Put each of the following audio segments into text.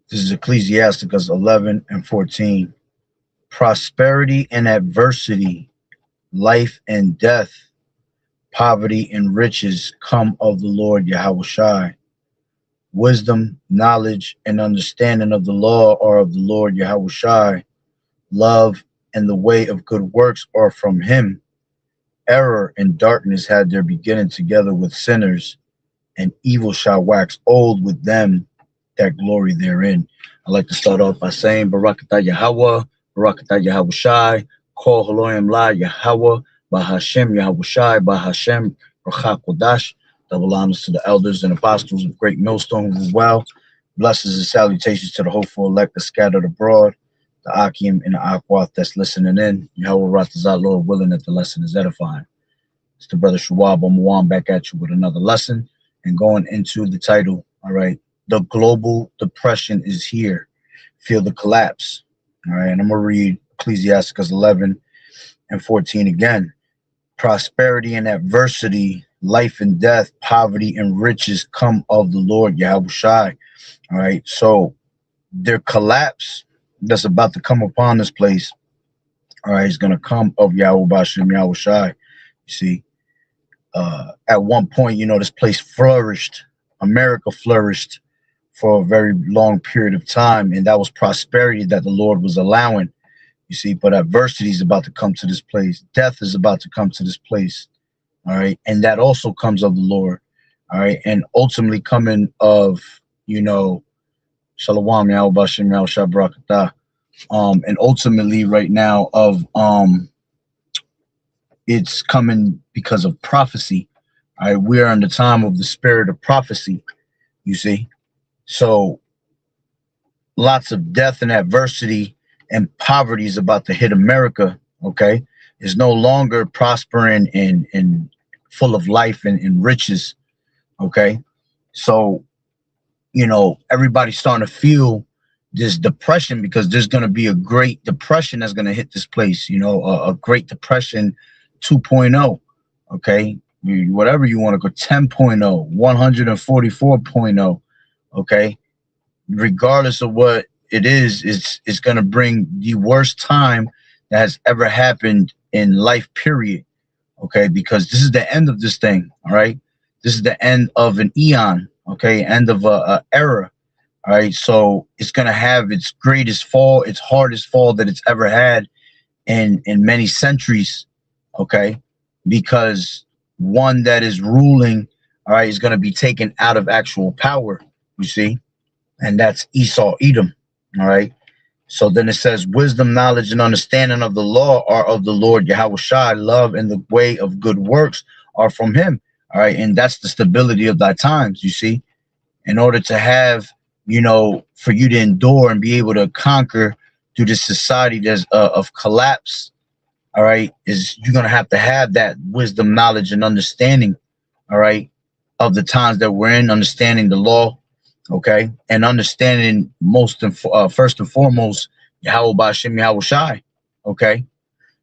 This is Ecclesiasticus 11 and 14. Prosperity and adversity, life and death, poverty and riches come of the Lord Yahushai. Wisdom, knowledge, and understanding of the law are of the Lord Yahushai. Love and the way of good works are from him. Error and darkness had their beginning together with sinners, and evil shall wax old with them that glory therein. I'd like to start off by saying Barakatah Yahweh, Barakatah Yahushai, Kol Haloyim La Yahweh, Bahashem Yahushai, Bahashem Rachak Kodash. Double honors to the elders and apostles of Great Millstone as well. Blessings and salutations to the hopeful elect that scattered abroad, the Akim and the Akwath that's listening in. Yahweh Ratazah, Lord willing that the lesson is edifying. It's the brother Shuab Omwan back at you with another lesson and going into the title. All right. The global depression is here. Feel the collapse. All right. And I'm going to read Ecclesiasticus 11 and 14 again. Prosperity and adversity, life and death, poverty and riches come of the Lord Yahushai. All right. So their collapse that's about to come upon this place, all right, is going to come of Yahuwah Bashem Yahushai. You see, at one point, you know, this place flourished. America flourished for a very long period of time, and that was prosperity that the Lord was allowing. You see, but adversity is about to come to this place. Death is about to come to this place. All right. And that also comes of the Lord. All right. And ultimately coming of, you know, Shalom, Yahweh Bashem, Yahweh Shabrakatah. And ultimately right now of it's coming because of prophecy. All right. We are in the time of the spirit of prophecy, you see. So lots of death and adversity and poverty is about to hit America. Okay. It's no longer prospering and full of life and riches. Okay. So, you know, everybody's starting to feel this depression because there's going to be a great depression that's going to hit this place, you know, a great depression 2.0. Okay. Whatever you want to go, 10.0, 144.0. Okay. Regardless of what it is, it's going to bring the worst time that has ever happened in life, period. Okay, because this is the end of this thing. All right, this is the end of an eon. Okay, end of a era. All right, so it's gonna have its greatest fall, its hardest fall that it's ever had in many centuries. Okay, because one that is ruling, all right, is gonna be taken out of actual power. You see, and that's Esau, Edom. All right. So then it says, wisdom, knowledge, and understanding of the law are of the Lord Yahushai. Love and the way of good works are from him. All right. And that's the stability of thy times, you see. In order to have, you know, for you to endure and be able to conquer through this society that's of collapse, all right, is you're going to have that wisdom, knowledge, and understanding, all right, of the times that we're in, understanding the law. Okay, and understanding first and foremost, Yahweh Bashem Yahushai. Okay,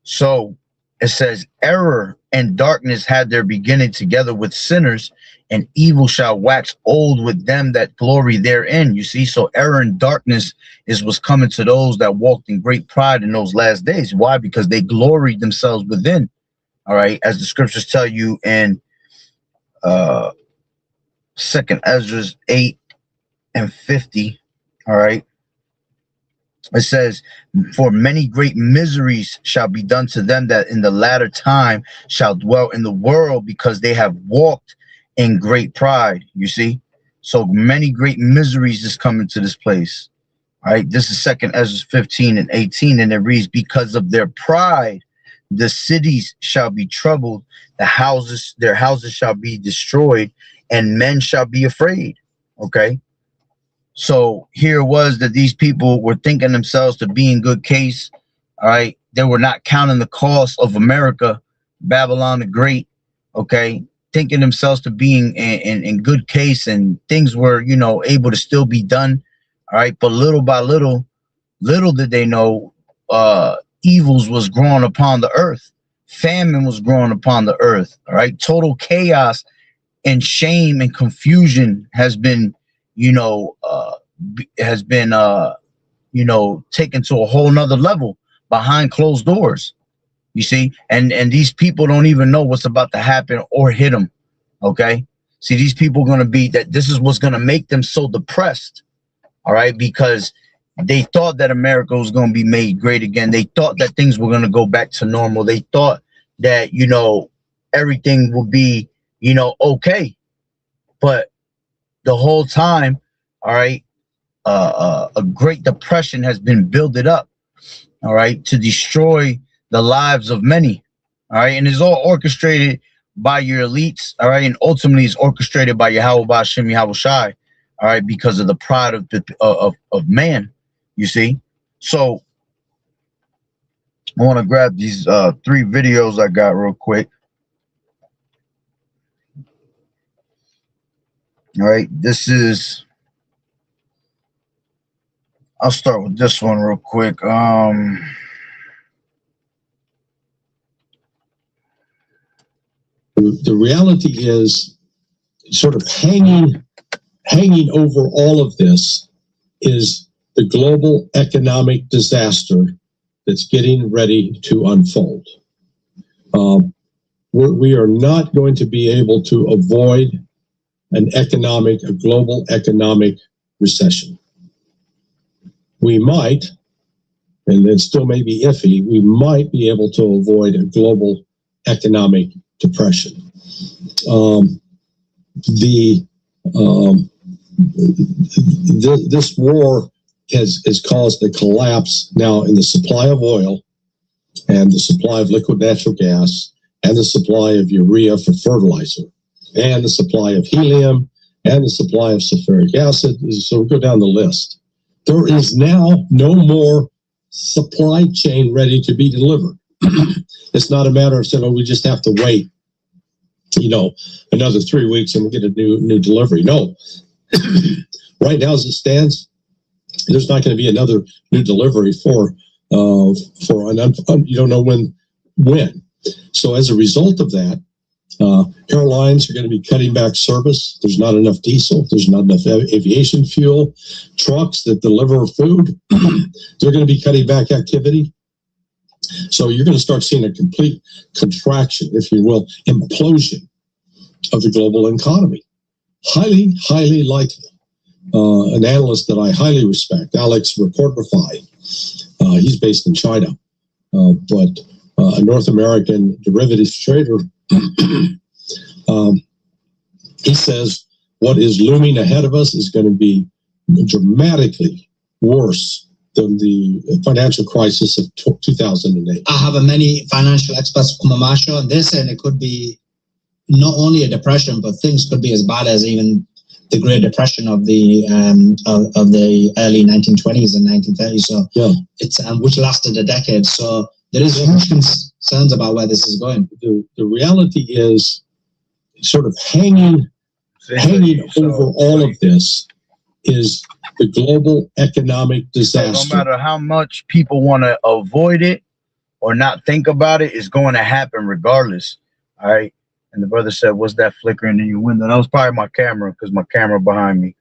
so it says, error and darkness had their beginning together with sinners, and evil shall wax old with them that glory therein. You see, so error and darkness is what's coming to those that walked in great pride in those last days. Why? Because they gloried themselves within. All right, as the scriptures tell you in 2nd Ezra 8 and 50, all right, it says, for many great miseries shall be done to them that in the latter time shall dwell in the world, because they have walked in great pride. You see, so many great miseries is coming to this place. All right, this is 2nd Ezra 15 and 18, and it reads, because of their pride the cities shall be troubled, their houses shall be destroyed, and men shall be afraid. Okay. So here it was that these people were thinking themselves to be in good case. All right. They were not counting the cost of America, Babylon the Great. Okay. Thinking themselves to being in good case, and things were, you know, able to still be done. All right. But little by little did they know evils was growing upon the earth. Famine was growing upon the earth. All right. Total chaos and shame and confusion has been, you know, has been you know, taken to a whole nother level behind closed doors. You see, and these people don't even know what's about to happen or hit them. Okay, see, these people are going to be that. This is what's going to make them so depressed. All right, because they thought that America was going to be made great again. They thought that things were going to go back to normal. They thought that, you know, everything will be, you know, okay. But the whole time, all right, a Great Depression has been builded up, all right, to destroy the lives of many, all right, and it's all orchestrated by your elites, all right, and ultimately it's orchestrated by Yahweh Ba'ashem Yahweh Shai, all right, because of the pride of man, you see. So I want to grab these 3 videos I got real quick. All right, this is, I'll start with this one real quick. The reality is, sort of hanging over all of this is the global economic disaster that's getting ready to unfold. We are not going to be able to avoid a global economic recession. We might, and it still may be iffy, we might be able to avoid a global economic depression. This war has caused a collapse now in the supply of oil and the supply of liquid natural gas and the supply of urea for fertilizer and the supply of helium and the supply of sulfuric acid. So we go down the list. There is now no more supply chain ready to be delivered. It's not a matter of saying, oh, we just have to wait, you know, another 3 weeks and we'll get a new delivery. No. Right now, as it stands, there's not going to be another new delivery for you don't know when. So as a result of that, airlines are going to be cutting back service. There's not enough diesel. There's not enough aviation fuel. Trucks that deliver food, they're going to be cutting back activity. So you're going to start seeing a complete contraction, if you will, implosion of the global economy. Highly, highly likely. An analyst that I highly respect, Alex Reportify, he's based in China, but a North American derivatives trader, he says what is looming ahead of us is going to be dramatically worse than the financial crisis of 2008. I have many financial experts come on this, and it could be not only a depression, but things could be as bad as even the Great Depression of the early 1920s and 1930s. So yeah, it's which lasted a decade. So there is huge concerns about where this is going. The reality is, sort of hanging over all of this is the global economic disaster. No matter how much people want to avoid it or not think about it, it's going to happen regardless. All right. And the brother said, "What's that flickering in your window?" That was probably my camera, because my camera behind me.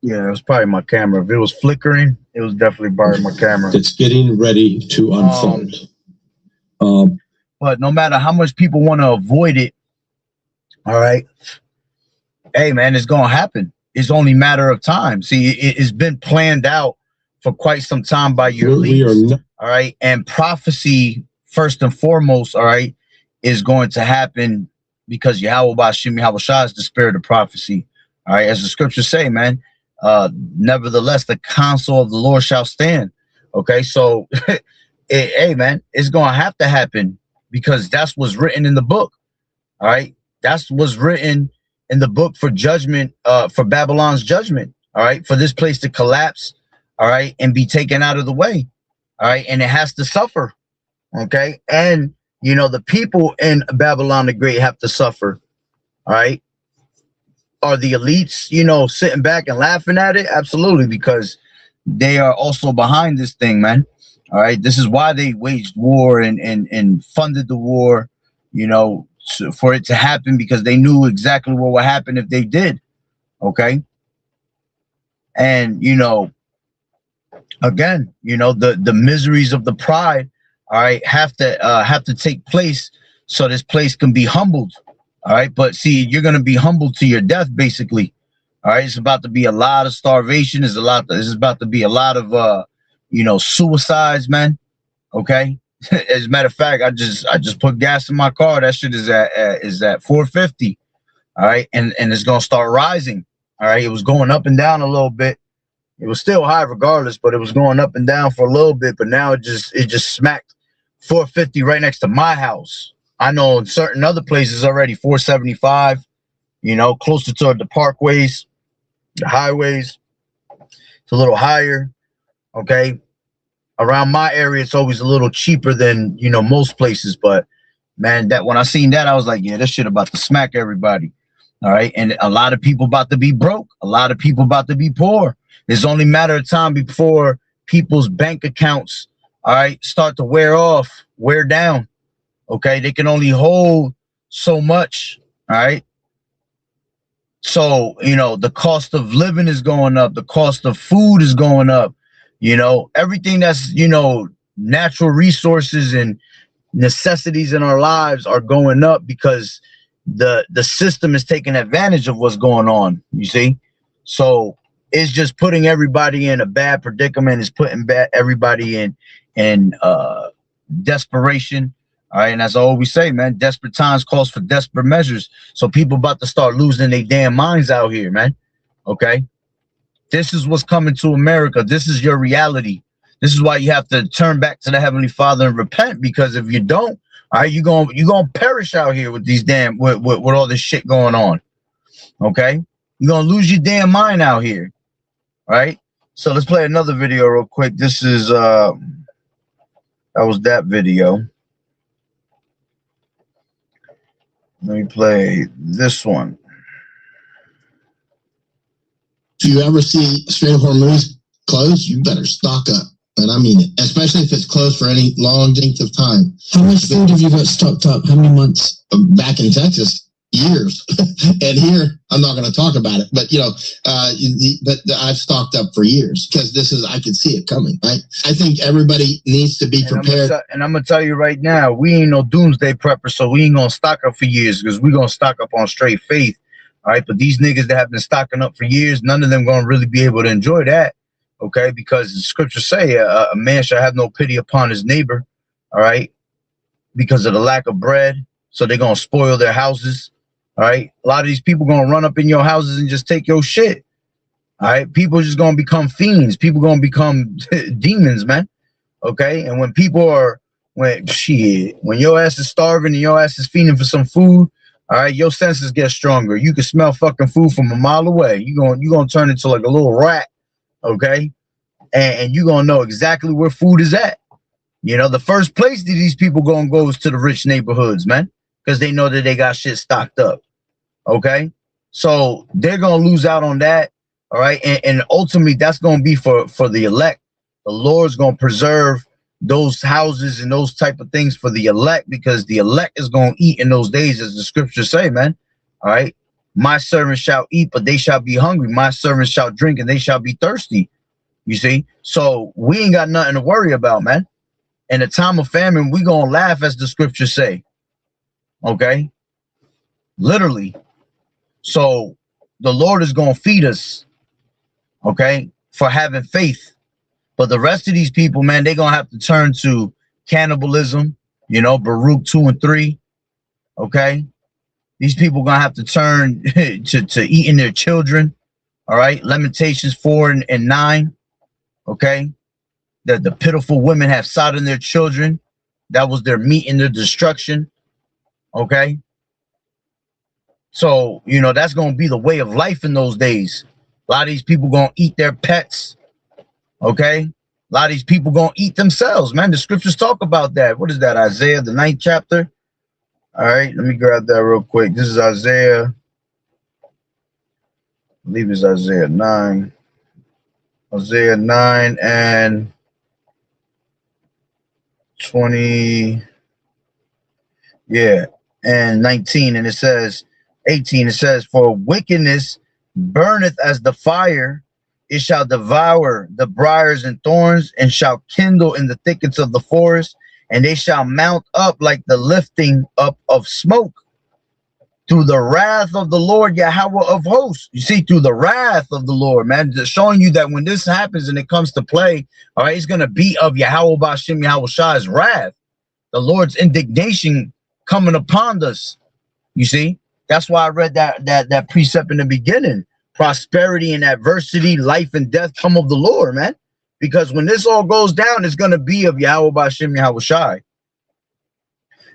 Yeah, it was probably my camera. If it was flickering, it was definitely probably my camera. It's getting ready to unfold. But no matter how much people want to avoid it, all right, hey man, it's gonna happen. It's only a matter of time. See, it's been planned out for quite some time by your leaders. All right, and prophecy first and foremost, all right, is going to happen because Yahweh Ba'ashem Yahweh Shai is the spirit of prophecy. All right, as the scriptures say, man. Nevertheless, the counsel of the Lord shall stand. Okay, so hey man, it's gonna have to happen because that's what's written in the book. All right, that's what's written in the book for judgment, for Babylon's judgment. All right, for this place to collapse. All right, and be taken out of the way. All right, and it has to suffer. Okay, and you know the people in Babylon the Great have to suffer. All right. Are the elites, you know, sitting back and laughing at it? Absolutely, because they are also behind this thing, man. All right, this is why they waged war and funded the war, you know, for it to happen, because they knew exactly what would happen if they did. Okay. And, you know, again, you know, the miseries of the pride, all right, have to take place so this place can be humbled. All right. But see, you're going to be humbled to your death, basically. All right. It's about to be a lot of starvation. This is about to be a lot of, you know, suicides, man. Okay. As a matter of fact, I just put gas in my car. That shit is at 450. All right. And it's going to start rising. All right. It was going up and down a little bit. It was still high regardless, but it was going up and down for a little bit. But now it just smacked 450 right next to my house. I know in certain other places already 475, you know, closer toward the parkways, the highways. It's a little higher. Okay. Around my area, it's always a little cheaper than, you know, most places. But man, that when I seen that, I was like, yeah, this shit about to smack everybody. All right. And a lot of people about to be broke. A lot of people about to be poor. It's only a matter of time before people's bank accounts, all right, start to wear down. Okay. They can only hold so much. All right. So, you know, the cost of living is going up. The cost of food is going up. You know, everything that's, you know, natural resources and necessities in our lives are going up because the system is taking advantage of what's going on. You see? So it's just putting everybody in a bad predicament. It's putting everybody in desperation. All right. And as I always say, man, desperate times calls for desperate measures. So people about to start losing their damn minds out here, man. Okay. This is what's coming to America. This is your reality. This is why you have to turn back to the Heavenly Father and repent, because if you don't, all right, you're gonna perish out here with these damn with all this shit going on. Okay. You're gonna lose your damn mind out here. All right. So let's play another video real quick. This is that was that video. Let me play this one. If you ever see Straight Hormuz closed, you better stock up. And I mean it, especially if it's closed for any long length of time. How much food have you got stocked up? How many months? Back in Texas, years. And here, I'm not going to talk about it. But, you know, but I've stocked up for years because I could see it coming, right? I think everybody needs to be prepared. And I'm going to tell you right now, we ain't no doomsday prepper, so we ain't going to stock up for years, because we're going to stock up on straight faith. All right. But these niggas that have been stocking up for years, none of them going to really be able to enjoy that. Okay. Because the scriptures say a man shall have no pity upon his neighbor. All right. Because of the lack of bread. So they're going to spoil their houses. All right. A lot of these people going to run up in your houses and just take your shit. All right. People are just going to become fiends. People going to become demons, man. Okay. And when when your ass is starving and your ass is feeding for some food, all right, your senses get stronger. You can smell fucking food from a mile away. You're gonna turn into like a little rat, okay? And you're gonna know exactly where food is at. You know, the first place that these people gonna go is to the rich neighborhoods, man, because they know that they got shit stocked up. Okay, so they're gonna lose out on that. All right, and ultimately that's gonna be for the elect. The Lord's gonna preserve those houses and those type of things for the elect, because the elect is going to eat in those days, as the scriptures say, man. All right. My servants shall eat, but they shall be hungry. My servants shall drink, and they shall be thirsty. You see? So we ain't got nothing to worry about, man. In a time of famine, we going to laugh, as the scriptures say. Okay. Literally. So the Lord is going to feed us. Okay. For having faith. But the rest of these people, man, they're going to have to turn to cannibalism, you know, Baruch 2 and 3. Okay. These people going to have to turn to eating their children. All right. Lamentations 4 and 9. Okay. The pitiful women have sodden their children. That was their meat and their destruction. Okay. So, you know, that's going to be the way of life in those days. A lot of these people going to eat their pets. Okay, a lot of these people gonna eat themselves, man. The scriptures talk about that. What is that? Isaiah, the 9th chapter. All right, let me grab that real quick. This is Isaiah. I believe it's Isaiah 9. Isaiah 9 and 20. Yeah, and 19, and it says 18. It says, "For wickedness burneth as the fire; it shall devour the briars and thorns, and shall kindle in the thickets of the forest, and they shall mount up like the lifting up of smoke. Through the wrath of the Lord Yahweh of hosts." You see, through the wrath of the Lord, man, just showing you that when this happens and it comes to play, all right, it's going to be of Yahweh Bashim Yahweh Shai's wrath, the Lord's indignation coming upon us. You see, that's why I read that precept in the beginning. Prosperity and adversity, life and death come of the Lord, man. Because when this all goes down, it's going to be of Yahweh Bashim Yahweh Shai.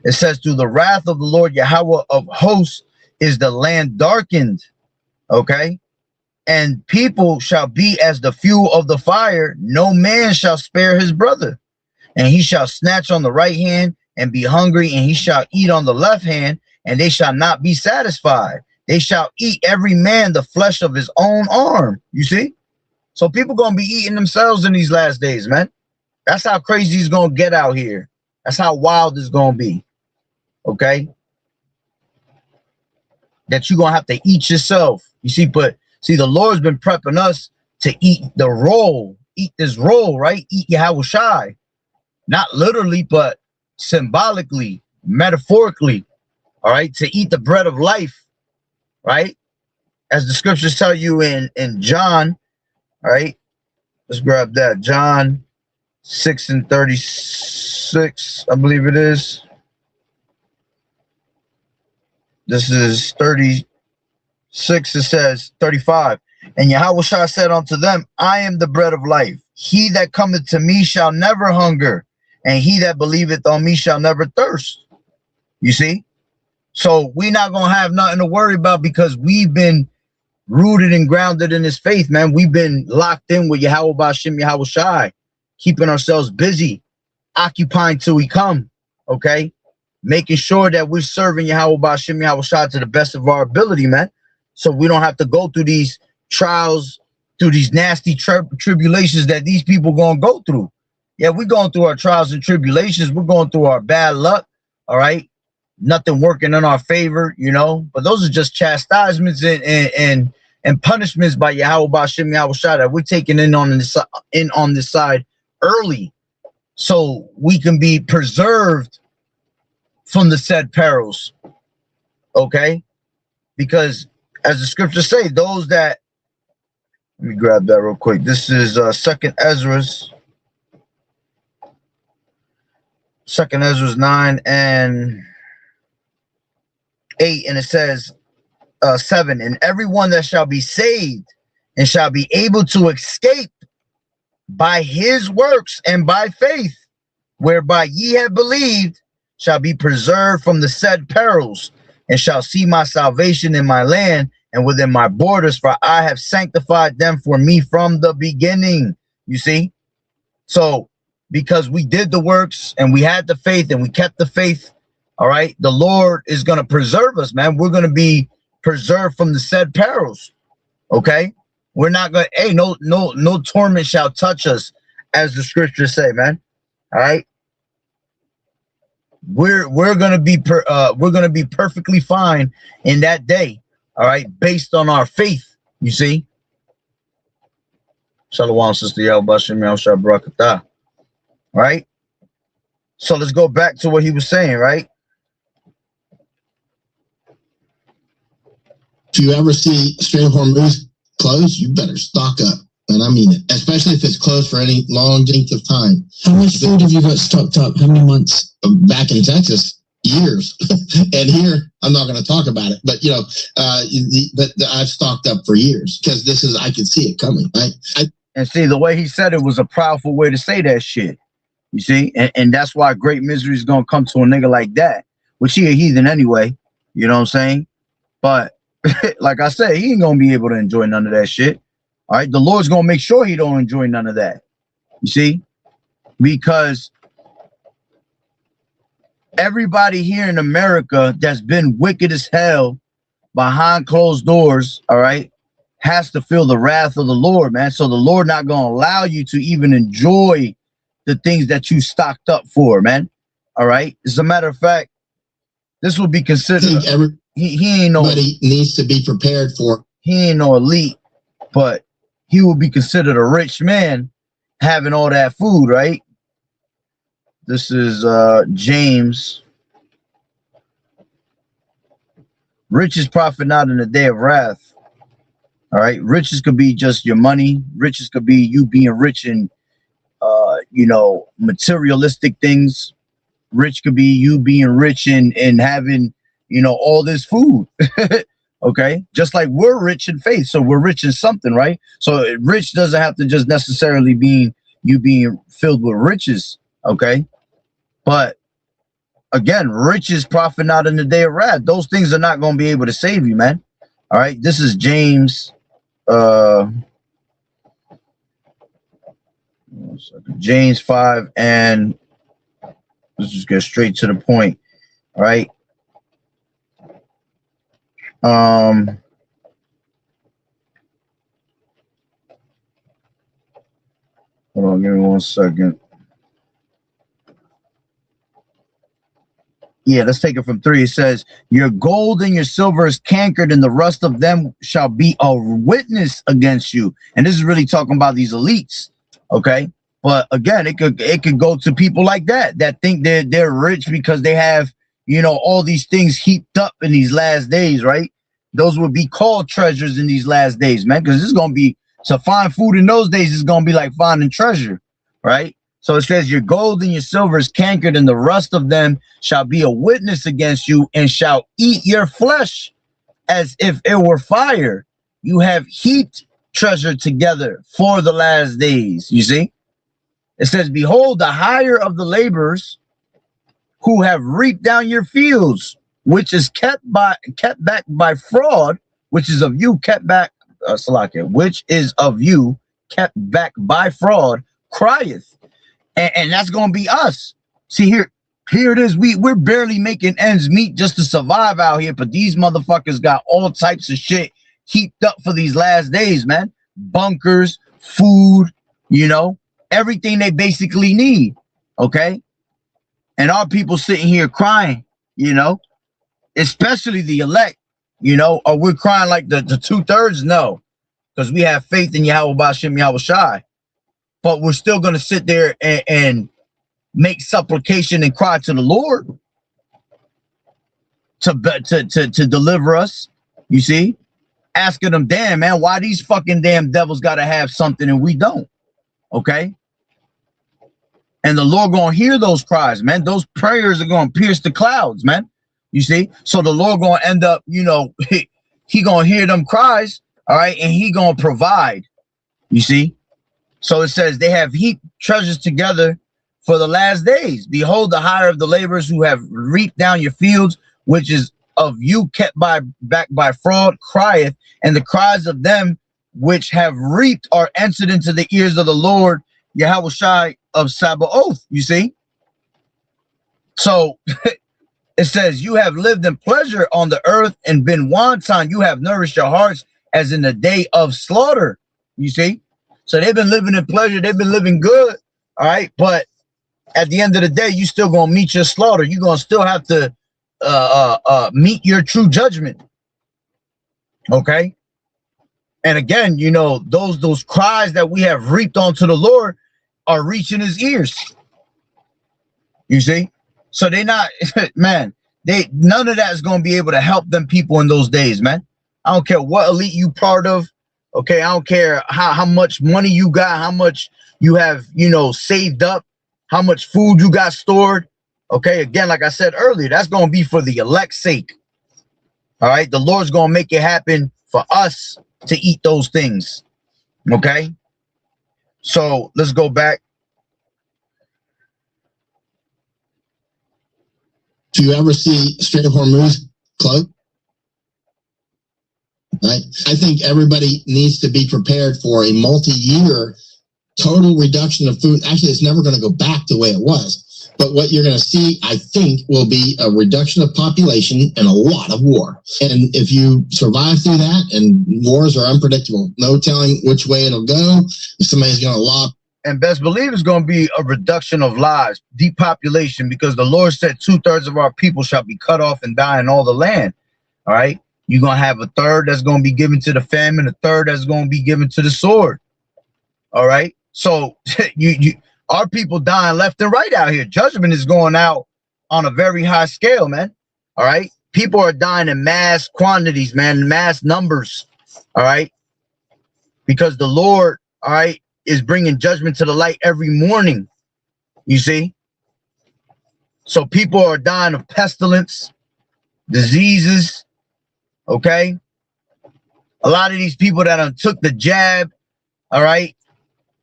It says, "Through the wrath of the Lord Yahweh of hosts is the land darkened." Okay. "And people shall be as the fuel of the fire. No man shall spare his brother. And he shall snatch on the right hand and be hungry, and he shall eat on the left hand, and they shall not be satisfied. They shall eat every man the flesh of his own arm." You see? So people going to be eating themselves in these last days, man. That's how crazy it's going to get out here. That's how wild it's going to be. Okay, that you're gonna have to eat yourself. You see, but see, the Lord's been prepping us to eat the roll, eat this roll, right? Eat Yahweh Shai, not literally, but symbolically, metaphorically. All right, to eat the bread of life, right? As the scriptures tell you in John. All right, let's grab that. John 6:36, I believe it is. This is 36. It says 35. "And Yahweh Shai said unto them, I am the bread of life. He that cometh to me shall never hunger, and he that believeth on me shall never thirst." You see? So we're not going to have nothing to worry about, because we've been rooted and grounded in this faith, man. We've been locked in with Yahweh Bashim Yahweh Shai, keeping ourselves busy, occupying till we come. Okay? Making sure that we're serving Yahweh Bashim Yahweh Shai to the best of our ability, man. So we don't have to go through these trials, through these nasty tribulations that these people going to go through. Yeah, we're going through our trials and tribulations. We're going through our bad luck, all right? Nothing working in our favor, you know? But those are just chastisements and punishments by Yahweh Bashim Yahweh Shai that we're taking in on this side early, so we can be preserved from the said perils. Okay, because as the scriptures say, those that, let me grab that real quick. This is Second Ezra's 9 and 8, and it says 7, "And everyone that shall be saved and shall be able to escape by his works and by faith, whereby ye have believed, shall be preserved from the said perils, and shall see my salvation in my land and within my borders, for I have sanctified them for me from the beginning." You see? So because we did the works and we had the faith and we kept the faith, all right, the Lord is going to preserve us, man. We're going to be preserved from the said perils. Okay? We're not going to, hey, no torment shall touch us, as the scriptures say, man. All right? We're gonna be perfectly fine in that day, all right, based on our faith. You see? Shalom, Sister Yahweh Bashim Yahweh Shai Barakatah. All right. So let's go back to what he was saying, right? If you ever see Strait of Hormuz closed, you better stock up. And I mean it, especially if it's closed for any long length of time. How much food have you got stocked up? How many months? Back in Texas, years. And here, I'm not going to talk about it, but I've stocked up for years, because I can see it coming. Right? And see, the way he said it was a proudful way to say that shit. You see? And that's why great misery is going to come to a nigga like that, which he a heathen anyway. You know what I'm saying? But like I said, he ain't going to be able to enjoy none of that shit. All right, the Lord's going to make sure he don't enjoy none of that. You see? Because everybody here in America that's been wicked as hell behind closed doors, all right, has to feel the wrath of the Lord, man. So the Lord not going to allow you to even enjoy the things that you stocked up for, man. All right? As a matter of fact, This will be I considered. think everybody He ain't no needs to be prepared for. he ain't no elite, but he will be considered a rich man having all that food, right? This is James. Riches profit not in the day of wrath. All right, riches could be just your money. Riches could be you being rich in, materialistic things. Rich could be you being rich in having, all this food. Okay, just like we're rich in faith, so we're rich in something, right? So rich doesn't have to just necessarily be you being filled with riches. Okay, but again, riches profit not in the day of wrath. Those things are not going to be able to save you, man. All right, this is James. James 5, and let's just get straight to the point. All right. Hold on, give me 1 second. Yeah, let's take it from 3. It says, your gold and your silver is cankered, and the rust of them shall be a witness against you. And this is really talking about these elites, okay? But again, it could go to people like that think they're rich because they have, all these things heaped up in these last days, right? Those would be called treasures in these last days, man, because it's gonna be to find food in those days is gonna be like finding treasure, right? So it says, your gold and your silver is cankered, and the rust of them shall be a witness against you, and shall eat your flesh as if it were fire. You have heaped treasure together for the last days. You see? It says, behold, the hire of the laborers who have reaped down your fields, which is kept back by fraud, which is of you kept back, which is of you kept back by fraud, crieth. And that's gonna be us. See, here it is. We're barely making ends meet just to survive out here, but these motherfuckers got all types of shit heaped up for these last days, man. Bunkers, food, everything they basically need. Okay. And our people sitting here crying, especially the elect, or we're crying like the 2/3? No, because we have faith in Yahweh B'Shem Yahweh Shai. But we're still going to sit there and make supplication and cry to the Lord to deliver us. You see, asking them, damn, man, why these fucking damn devils got to have something and we don't? Okay. And the Lord going to hear those cries, man. Those prayers are going to pierce the clouds, man. You see, so the Lord going to end up, he going to hear them cries. All right. And he going to provide, you see. So it says, they have heaped treasures together for the last days. Behold, the hire of the laborers who have reaped down your fields, which is of you kept back by fraud, crieth, and the cries of them which have reaped are entered into the ears of the Lord, Yahweh Shai of Sabaoth. You see? So it says, you have lived in pleasure on the earth and been wanton. You have nourished your hearts as in the day of slaughter. You see? So they've been living in pleasure. They've been living good. All right. But at the end of the day, you still going to meet your slaughter. You're going to still have to meet your true judgment. Okay. And again, those cries that we have reaped onto the Lord are reaching his ears. You see? So they not, man, none of that is going to be able to help them people in those days, man. I don't care what elite you part of. Okay, I don't care how much money you got, how much you have, saved up, how much food you got stored. Okay, again, like I said earlier, that's going to be for the elect's sake. All right, the Lord's going to make it happen for us to eat those things. Okay, so let's go back. Do you ever see Strait of Hormuz close? Right? I think everybody needs to be prepared for a multi-year total reduction of food. Actually, it's never going to go back the way it was. But what you're going to see, I think, will be a reduction of population and a lot of war. And if you survive through that, and wars are unpredictable, no telling which way it'll go. If somebody's going to lob And best believe it's going to be a reduction of lives, depopulation, because the Lord said 2/3 of our people shall be cut off and die in all the land. All right. You're going to have a third that's going to be given to the famine, a third that's going to be given to the sword. All right. So our people dying left and right out here. Judgment is going out on a very high scale, man. All right. People are dying in mass quantities, man, mass numbers. All right. Because the Lord, all right, is bringing judgment to the light every morning. You see? So people are dying of pestilence, diseases. Okay? A lot of these people that took the jab, all right,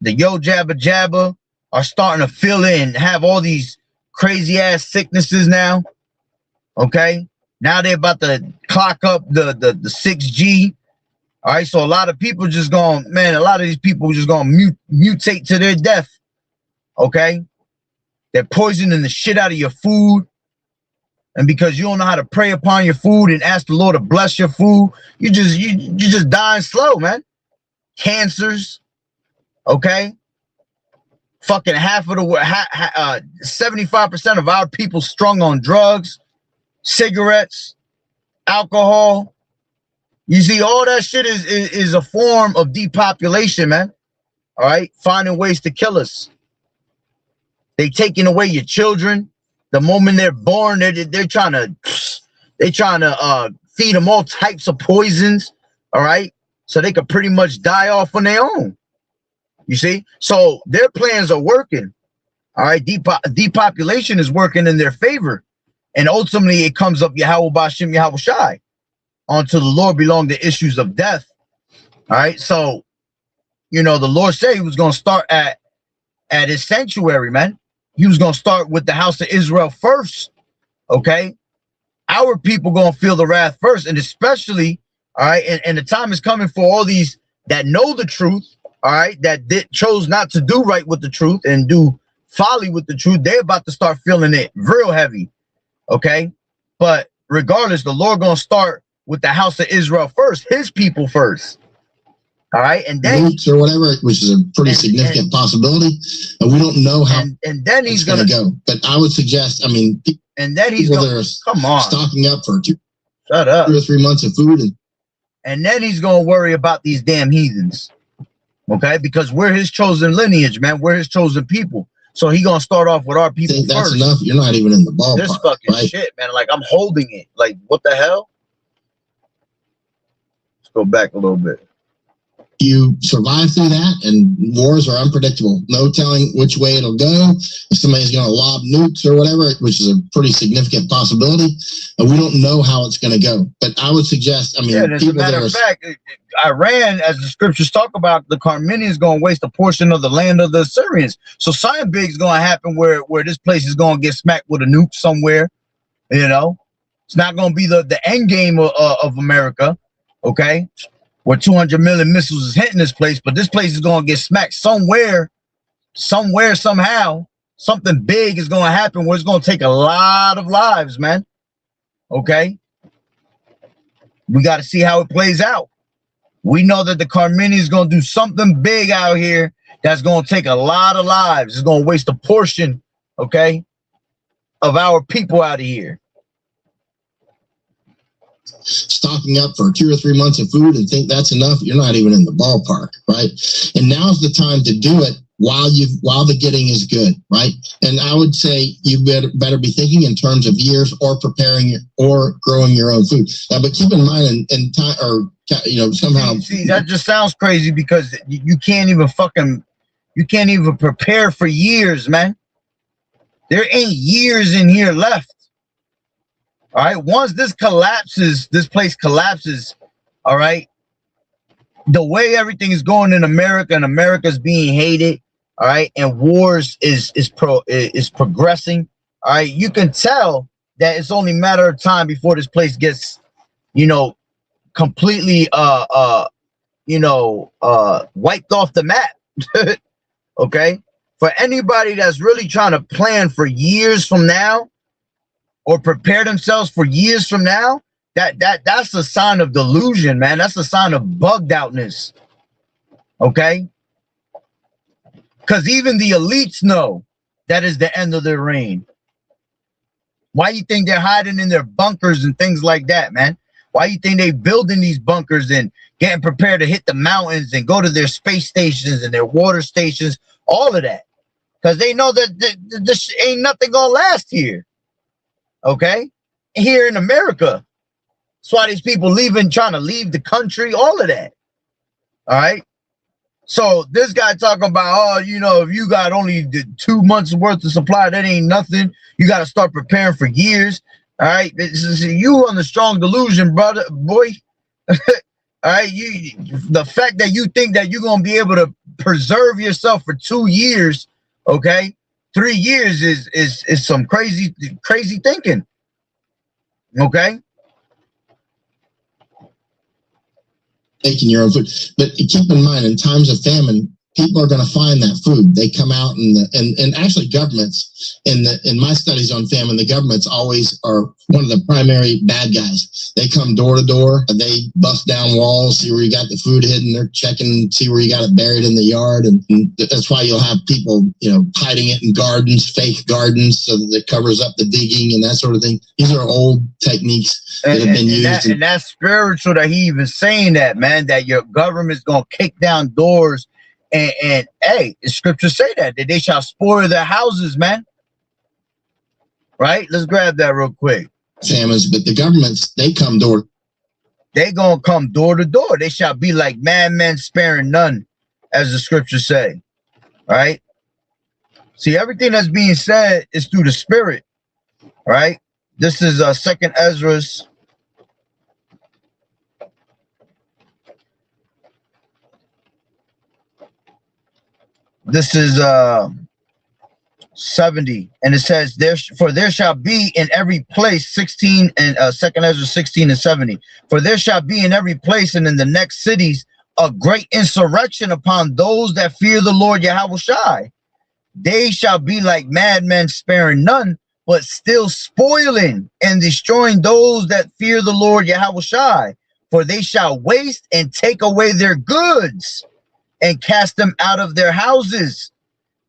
the yo jabba jabba, are starting to fill in, have all these crazy ass sicknesses now. Okay? Now they're about to clock up the 6G. All right, so a lot of people just going, man, a lot of these people just going to mutate to their death. Okay? They're poisoning the shit out of your food. And because you don't know how to pray upon your food and ask the Lord to bless your food, you just dying slow, man. Cancers. Okay? Fucking half of the 75% of our people strung on drugs, cigarettes, alcohol. You see, all that shit is a form of depopulation, man. All right, finding ways to kill us. They taking away your children the moment they're born. They're trying to feed them all types of poisons. All right, so they could pretty much die off on their own. You see, so their plans are working. All right, depopulation is working in their favor, and ultimately it comes up Yahweh Bashim Yahweh Shai. Unto the Lord belong the issues of death. All right. So, you know, the Lord said he was going to start at his sanctuary, man. He was going to start with the house of Israel first. Okay. Our people going to feel the wrath first. And especially, all right, and the time is coming for all these that know the truth, all right, that chose not to do right with the truth and do folly with the truth. They're about to start feeling it real heavy. Okay. But regardless, the Lord going to start with the house of Israel first, his people first. All right, and then or whatever, which is a pretty significant possibility, and we don't know how. And then he's gonna go. But I would suggest, I mean, and then he's gonna come on, stocking up for 2 or 3 months of food, and then he's gonna worry about these damn heathens. Okay, because we're his chosen lineage, man. We're his chosen people. So he gonna start off with our people think that's first. enough. You're not even in the ballpark. This fucking right? shit, man. Like I'm holding it. Like what the hell? Go back a little bit. You survive through that, and wars are unpredictable. No telling which way it'll go. If somebody's going to lob nukes or whatever, which is a pretty significant possibility, and we don't know how it's going to go. But I would suggest, I mean, as a matter of fact, Iran, as the scriptures talk about, the Carmenians going to waste a portion of the land of the Assyrians. So something big is going to happen where this place is going to get smacked with a nuke somewhere. You know, it's not going to be the end game of America. Okay, where 200 million missiles is hitting this place, but this place is going to get smacked somewhere, somehow. Something big is going to happen where it's going to take a lot of lives, man. Okay, we got to see how it plays out. We know that the Carmenians is going to do something big out here that's going to take a lot of lives. It's going to waste a portion, okay, of our people out of here. Stocking up for 2 or 3 months of food and think that's enough, you're not even in the ballpark, right? And now's the time to do it while the getting is good, right? And I would say you better be thinking in terms of years or preparing or growing your own food. But keep in mind, in time, or somehow. See, that just sounds crazy because you can't even prepare for years, man. There ain't years in here left. All right, once this place collapses, all right, the way everything is going in America, and America's being hated, all right, and wars is progressing, all right, you can tell that it's only a matter of time before this place gets, completely, wiped off the map. Okay, for anybody that's really trying to plan for years from now, or prepare themselves for years from now, that's a sign of delusion, man. That's a sign of bugged outness. Okay? Because even the elites know that is the end of their reign. Why you think they're hiding in their bunkers and things like that, man? Why you think they building these bunkers and getting prepared to hit the mountains and go to their space stations and their water stations, all of that? Because they know that this ain't nothing gonna last here. Okay? Here in America. That's why these people trying to leave the country, all of that. All right? So this guy talking about, oh, you know, if you got only 2 months worth of supply, that ain't nothing. You got to start preparing for years. All right. You on the strong delusion, brother, boy. All right. The fact that you think that you're going to be able to preserve yourself for 2 years, okay, 3 years is some crazy thinking. Okay. Making your own food. But keep in mind, in times of famine, people are going to find that food. They come out and actually governments in my studies on famine, the governments always are one of the primary bad guys. They come door to door, they bust down walls, see where you got the food hidden. They're checking, see where you got it buried in the yard, and that's why you'll have people, you know, hiding it in gardens, fake gardens, so that it covers up the digging and that sort of thing. These are old techniques that have been used. And that's spiritual that he even saying that, man, that your government's gonna kick down doors. And hey, the scriptures say that they shall spoil their houses, man. Right? Let's grab that real quick. Famines, but the governments, they gonna come door to door. They shall be like madmen, sparing none, as the scriptures say. Right? See, everything that's being said is through the spirit. Right? This is 2nd Ezra. This is 70, and it says there shall be in every place 16 and 2nd Ezra 16 and 70. For there shall be in every place and in the next cities a great insurrection upon those that fear the Lord Yahweh Shai. They shall be like madmen, sparing none, but still spoiling and destroying those that fear the Lord Yahweh Shai. For they shall waste and take away their goods and cast them out of their houses.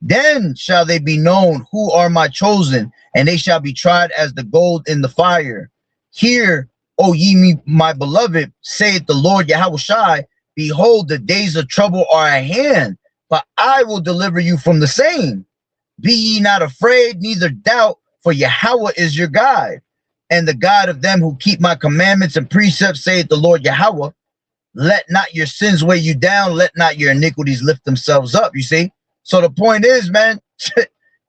Then shall they be known who are my chosen, and they shall be tried as the gold in the fire. Hear, O ye my beloved, saith the Lord Yahweh Shai, behold, the days of trouble are at hand, but I will deliver you from the same. Be ye not afraid, neither doubt, for Yahweh is your guide, and the God of them who keep my commandments and precepts, saith the Lord Yahweh. Let not your sins weigh you down. Let not your iniquities lift themselves up. You see? So the point is, man,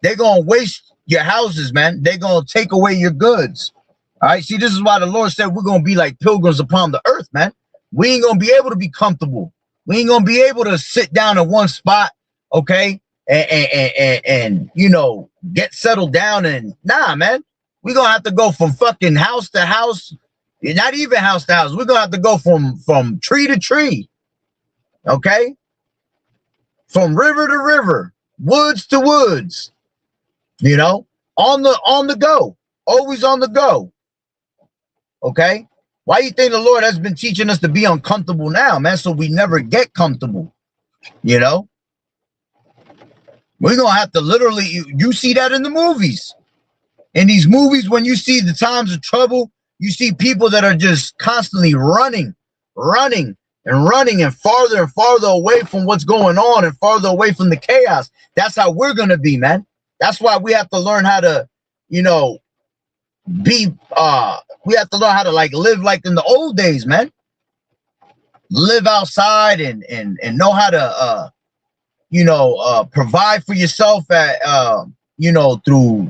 they're going to waste your houses, man. They're going to take away your goods. All right? See, this is why the Lord said we're going to be like pilgrims upon the earth, man. We ain't going to be able to be comfortable. We ain't going to be able to sit down in one spot, okay, and you know, get settled down. And nah, man, we're going to have to go from fucking house to house. Not even house to house. We're gonna have to go from tree to tree, okay? From river to river, woods to woods. You know, on the go, always on the go. Okay? Why do you think the Lord has been teaching us to be uncomfortable now, man? So we never get comfortable. You know, we're gonna have to literally. You see that in the movies. In these movies, when you see the times of trouble. You see people that are just constantly running and farther away from what's going on and farther away from the chaos. That's how we're going to be, man. That's why we have to learn how to, you know, we have to learn how to like live like in the old days, man. Live outside and know how to, you know, provide for yourself at, you know, through,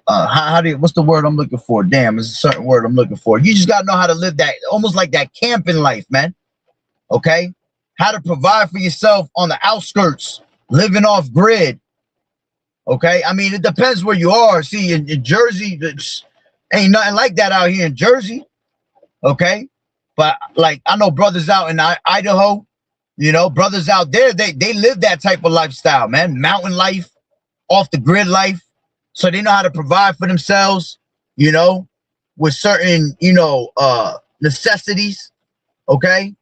what's the word I'm looking for? Damn, it's a certain word I'm looking for. You just got to know how to live that, almost like that camping life, man. Okay? How to provide for yourself on the outskirts, living off grid. Okay? I mean, it depends where you are. See, in Jersey, ain't nothing like that out here in Jersey. Okay? But like, I know brothers out in Idaho, you know, brothers out there, they live that type of lifestyle, man. Mountain life, off the grid life. So they know how to provide for themselves, you know, with certain, you know, necessities. Okay.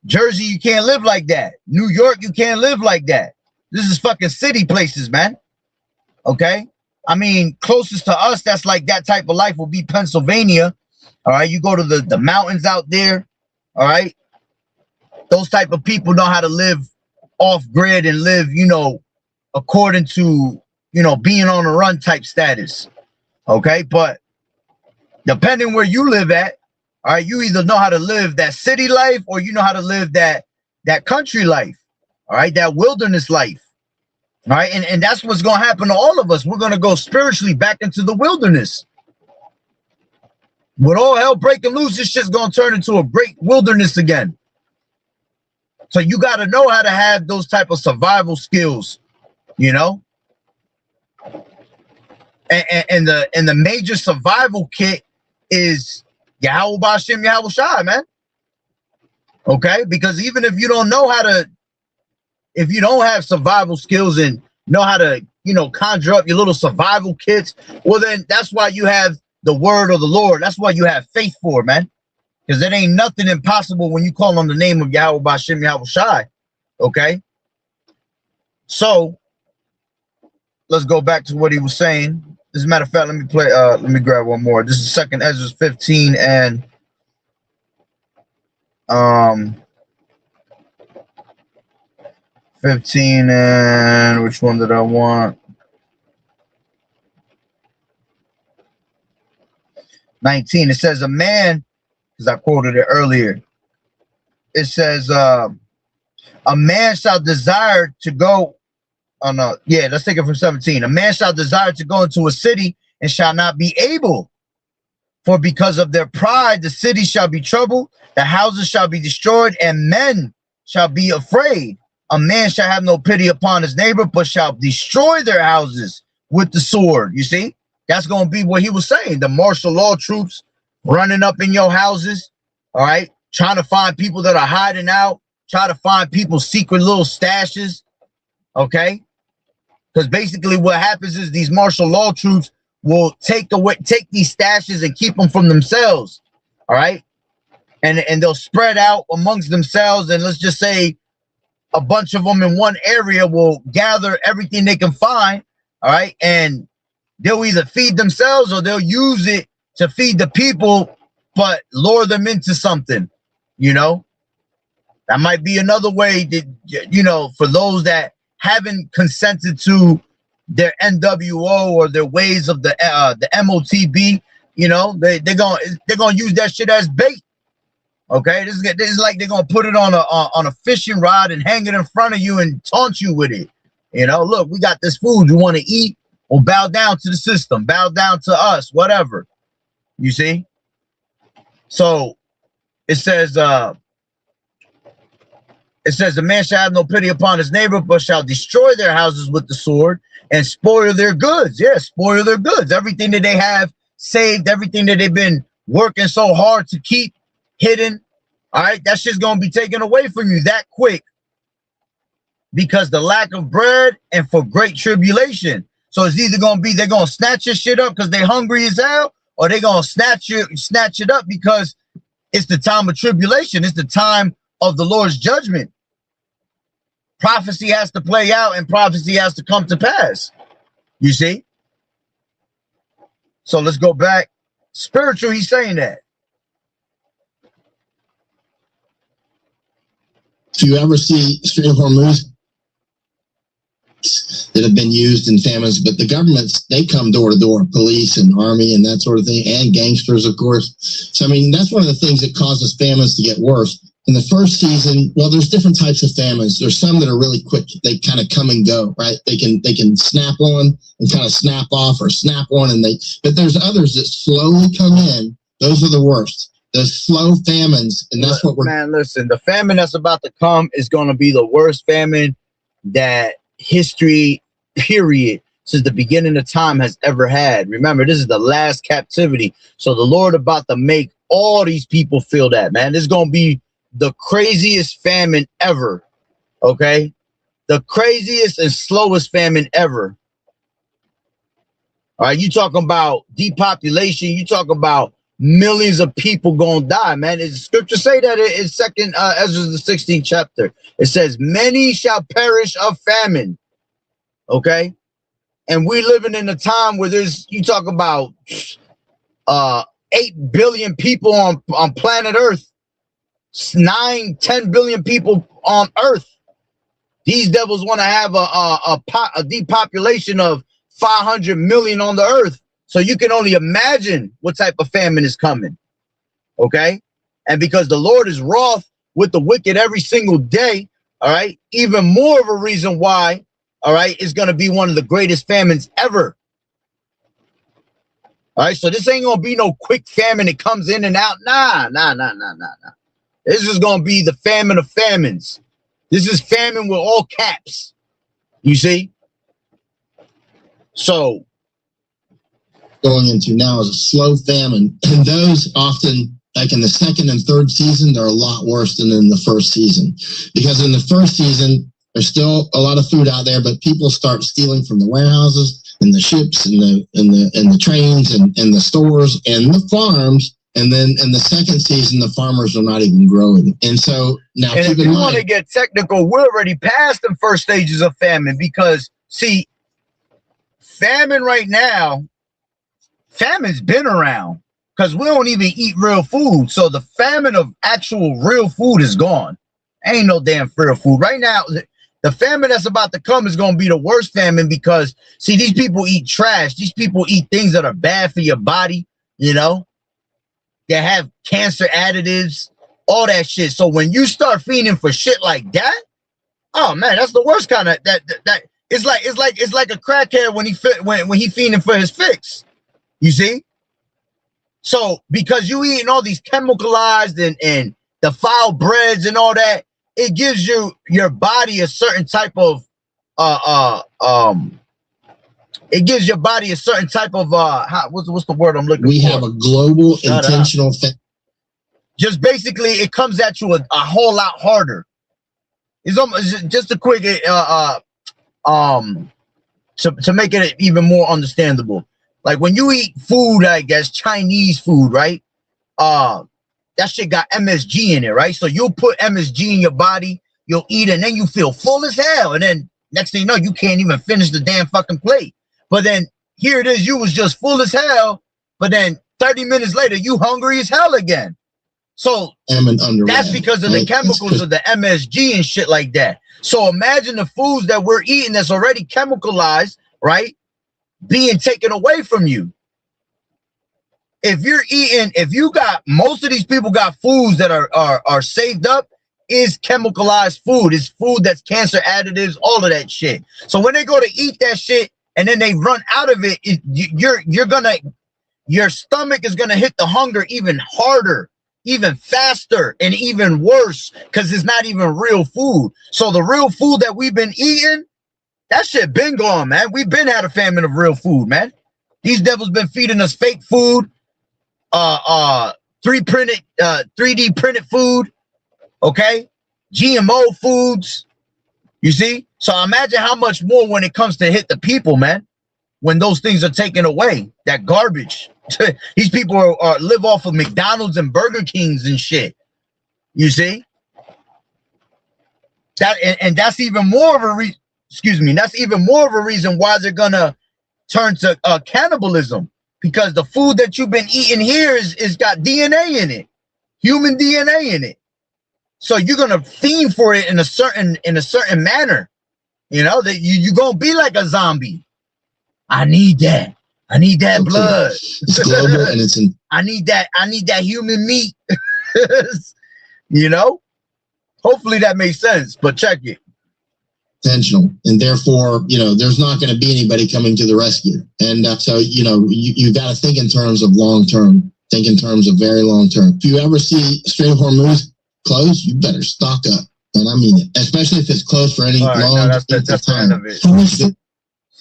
Jersey, you can't live like that. New York, you can't live like that. This is fucking city places, man. Okay? I mean, closest to us, that's like that type of life will be Pennsylvania. All right? You go to the mountains out there. All right? Those type of people know how to live off grid and live, you know, according to, you know, being on a run type status. Okay? But depending where you live at, all right, you either know how to live that city life or you know how to live that country life, all right, that wilderness life, all right, and that's what's going to happen to all of us. We're going to go spiritually back into the wilderness. With all hell breaking loose, this shit's going to turn into a great wilderness again. So you got to know how to have those type of survival skills, you know, and the major survival kit is Yahweh B'Shem Yahweh Shai, man. Okay, because even if you don't know how to, if you don't have survival skills and know how to, you know, conjure up your little survival kits, well then that's why you have the word of the Lord. That's why you have faith for, man. Because it ain't nothing impossible when you call on the name of Yahweh B'Shem Yahweh Shai. Okay. So let's go back to what he was saying. As a matter of fact, let me grab one more. This is 2nd Ezra 15 and 15 and which one did I want? 19. It says a man, because I quoted it earlier. It says a man shall desire to go. Oh no, yeah, let's take it from 17. A man shall desire to go into a city and shall not be able. For because of their pride, the city shall be troubled, the houses shall be destroyed, and men shall be afraid. A man shall have no pity upon his neighbor, but shall destroy their houses with the sword. You see, that's going to be what he was saying. The martial law troops running up in your houses, all right, trying to find people that are hiding out, try to find people's secret little stashes, okay? Because basically what happens is these martial law troops will take these stashes and keep them from themselves, all right? And they'll spread out amongst themselves, and let's just say a bunch of them in one area will gather everything they can find, all right? And they'll either feed themselves or they'll use it to feed the people, but lure them into something, you know? That might be another way that, you know, for those that haven't consented to their NWO or their ways of the MOTB, you know, they're gonna use that shit as bait. Okay, this is like they're gonna put it on a fishing rod and hang it in front of you and taunt you with it. You know, look, we got this food you want to eat, or bow down to the system, bow down to us, whatever. You see? So it says the man shall have no pity upon his neighbor, but shall destroy their houses with the sword and spoil their goods. Yeah, spoil their goods. Everything that they have saved, everything that they've been working so hard to keep hidden, all right, that shit's going to be taken away from you that quick because the lack of bread and for great tribulation. So it's either going to be they're going to snatch your shit up because they're hungry as hell, or they're going to snatch it up because it's the time of tribulation. It's the time of the Lord's judgment. Prophecy has to play out and prophecy has to come to pass. You see? So let's go back. Spiritual, he's saying that. If you ever see Strait of Hormuz that have been used in famines, but the governments, they come door to door, police and army and that sort of thing, and gangsters, of course. So, I mean, that's one of the things that causes famines to get worse. In the first season, well, there's different types of famines. There's some that are really quick. They kind of come and go, right? They can snap on and kind of snap off, or snap on but there's others that slowly come in. Those are the worst. The slow famines, and that's what we're... Man, listen, the famine that's about to come is going to be the worst famine that history, period, since the beginning of time has ever had. Remember, this is the last captivity. So the Lord about to make all these people feel that, man. This is going to be the craziest famine ever, okay? The craziest and slowest famine ever. All right, you talking about depopulation, you talk about millions of people gonna die, man. Is scripture say that in second Ezra the 16th chapter? It says, many shall perish of famine. Okay. And we living in a time where there's, you talk about 8 billion people on planet Earth, 9-10 billion people on Earth. These devils want to have a depopulation of 500 million on the earth. So you can only imagine what type of famine is coming. Okay. And because the Lord is wroth with the wicked every single day. All right. Even more of a reason why, all right, it's going to be one of the greatest famines ever. All right. So this ain't going to be no quick famine that comes in and out. Nah. This is going to be the famine of famines. This is famine with all caps. You see? So going into now is a slow famine, and those often, like in the second and third season, they're a lot worse than in the first season, because in the first season there's still a lot of food out there, but people start stealing from the warehouses and the ships and the trains and the stores and the farms. And then in the second season, the farmers are not even growing. And so now, and if you want to get technical, we're already past the first stages of famine, because see, famine right now, famine's been around because we don't even eat real food. So the famine of actual real food is gone. Ain't no damn real food right now. The famine that's about to come is going to be the worst famine, because see, these people eat trash. These people eat things that are bad for your body, you know. They have cancer additives, all that shit. So when you start feeding for shit like that, oh man, that's the worst kind of that. It's like a crackhead when he feeding for his fix. You see? So because you eating all these chemicalized and the foul breads and all that, it gives your body a certain type of it gives your body a certain type of what's the word I'm looking for? We have a global intentional just basically it comes at you a whole lot harder. It's almost just a quick to make it even more understandable. Like when you eat food, I guess Chinese food, right? That shit got MSG in it, right? So you'll put MSG in your body, you'll eat it, and then you feel full as hell. And then next thing you know, you can't even finish the damn fucking plate. But then here it is, you was just full as hell, but then 30 minutes later, you hungry as hell again. So that's because of the chemicals of the MSG and shit like that. So imagine the foods that we're eating that's already chemicalized, right? Being taken away from you. If you got, most of these people got foods that are saved up, is chemicalized food. It's food that's cancer additives, all of that shit. So when they go to eat that shit and then they run out of it, your stomach is gonna hit the hunger even harder, even faster, and even worse, because it's not even real food. So the real food that we've been eating, that shit been gone, man. We've been had a famine of real food, man. These devils been feeding us fake food, 3D printed food, okay, GMO foods. You see? So imagine how much more when it comes to hit the people, man, when those things are taken away, that garbage. These people are live off of McDonald's and Burger Kings and shit. You see? That and that's even more of a that's even more of a reason why they're gonna turn to cannibalism, because the food that you've been eating here is got DNA in it, human DNA in it. So you're gonna fiend for it in a certain manner. You know that you're gonna be like a zombie. I need that blood. It's global and it's in. I need that human meat. You know? Hopefully that makes sense, but check it. Intentional, and therefore, there's not going to be anybody coming to the rescue. And so, you got to think in terms of long term. Think in terms of very long term. If you ever see Strait of Hormuz close, you better stock up. And I mean it, especially if it's closed for any long that's the time. end of it.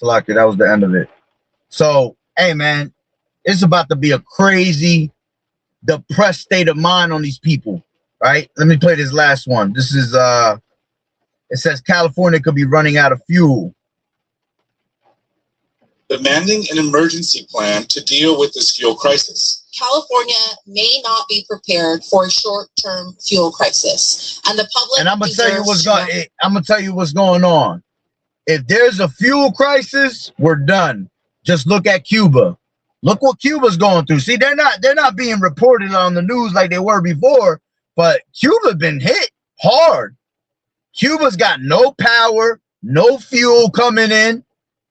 Salaki, that was the end of it. So, hey, man, it's about to be a crazy, depressed state of mind on these people, right? Let me play this last one. This is, it says California could be running out of fuel. Demanding an emergency plan to deal with this fuel crisis. California may not be prepared for a short-term fuel crisis, and the public. And I'm gonna tell you what's going on. If there's a fuel crisis, we're done. Just look at Cuba. Look what Cuba's going through. See, they're not being reported on the news like they were before, but Cuba's been hit hard. Cuba's got no power, no fuel coming in.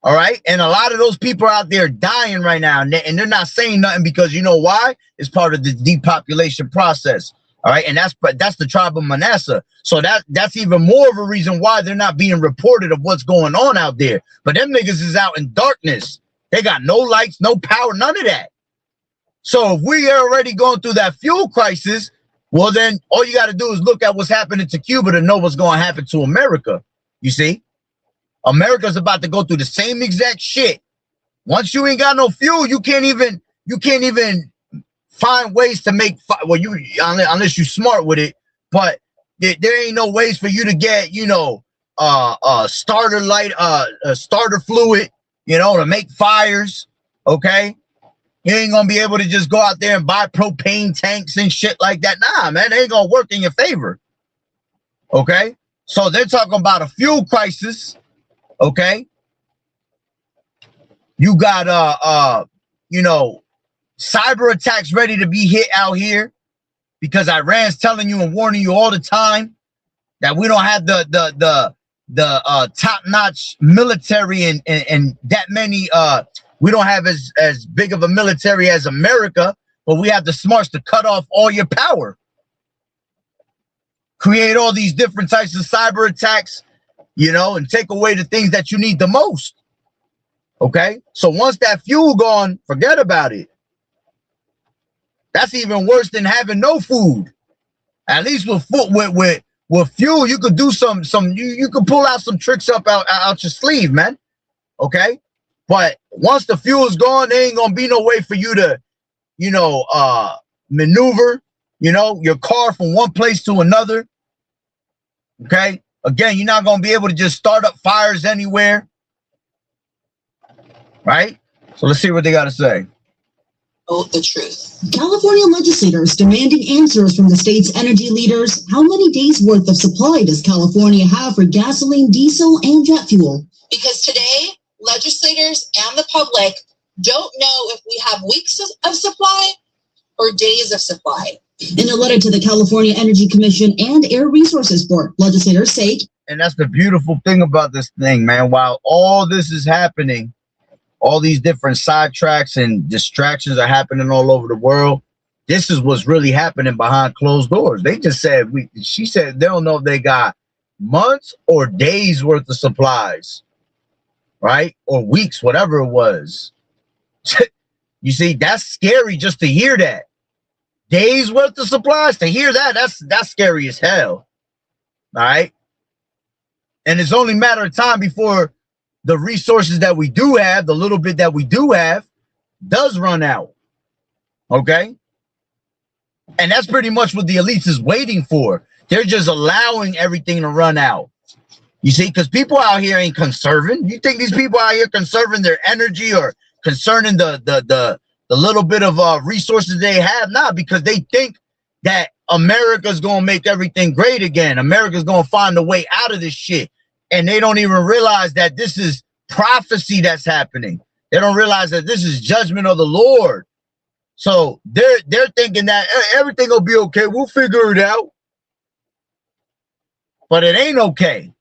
All right. And a lot of those people out there dying right now. And they're not saying nothing because you know why? It's part of the depopulation process. All right. And that's the tribe of Manasseh. So that's even more of a reason why they're not being reported of what's going on out there. But them niggas is out in darkness. They got no lights, no power, none of that. So if we are already going through that fuel crisis, well, then all you got to do is look at what's happening to Cuba to know what's going to happen to America. You see? America's about to go through the same exact shit. Once you ain't got no fuel, you can't even find ways to make unless you smart with it. But there ain't no ways for you to get starter light, starter fluid, to make fires. Okay, you ain't gonna be able to just go out there and buy propane tanks and shit like that. Nah, man, it ain't gonna work in your favor. Okay, so they're talking about a fuel crisis. Okay, you got cyber attacks ready to be hit out here because Iran's telling you and warning you all the time that we don't have the top-notch military and that many we don't have as big of a military as America, but we have the smarts to cut off all your power, create all these different types of cyber attacks, and take away the things that you need the most. Okay, so once that fuel gone, forget about it. That's even worse than having no food. At least with fuel, you could do you could pull out some tricks out your sleeve, man. Okay, but once the fuel is gone, there ain't gonna be no way for you to, maneuver, your car from one place to another. Okay. Again, you're not going to be able to just start up fires anywhere. Right? So let's see what they got to say. Oh, the truth. California legislators demanding answers from the state's energy leaders. How many days worth of supply does California have for gasoline, diesel, and jet fuel? Because today, legislators and the public don't know if we have weeks of supply or days of supply. In a letter to the California Energy Commission and Air Resources Board, legislators say, and that's the beautiful thing about this thing, man. While all this is happening, all these different sidetracks and distractions are happening all over the world, this is what's really happening behind closed doors. They just said, she said they don't know if they got months or days worth of supplies, right? Or weeks, whatever it was. You see, that's scary just to hear that. Days worth of supplies, to hear that, that's scary as hell. All right. And it's only a matter of time before the resources that we do have, the little bit that we do have, does run out. Okay. And that's pretty much what the elites is waiting for. They're just allowing everything to run out. You see, because people out here ain't conserving. You think these people out here conserving their energy or concerning the little bit of resources they have? Nah, because they think that America's going to make everything great again. America's going to find a way out of this shit. And they don't even realize that this is prophecy that's happening. They don't realize that this is judgment of the Lord. So they're thinking that everything will be okay. We'll figure it out. But it ain't okay.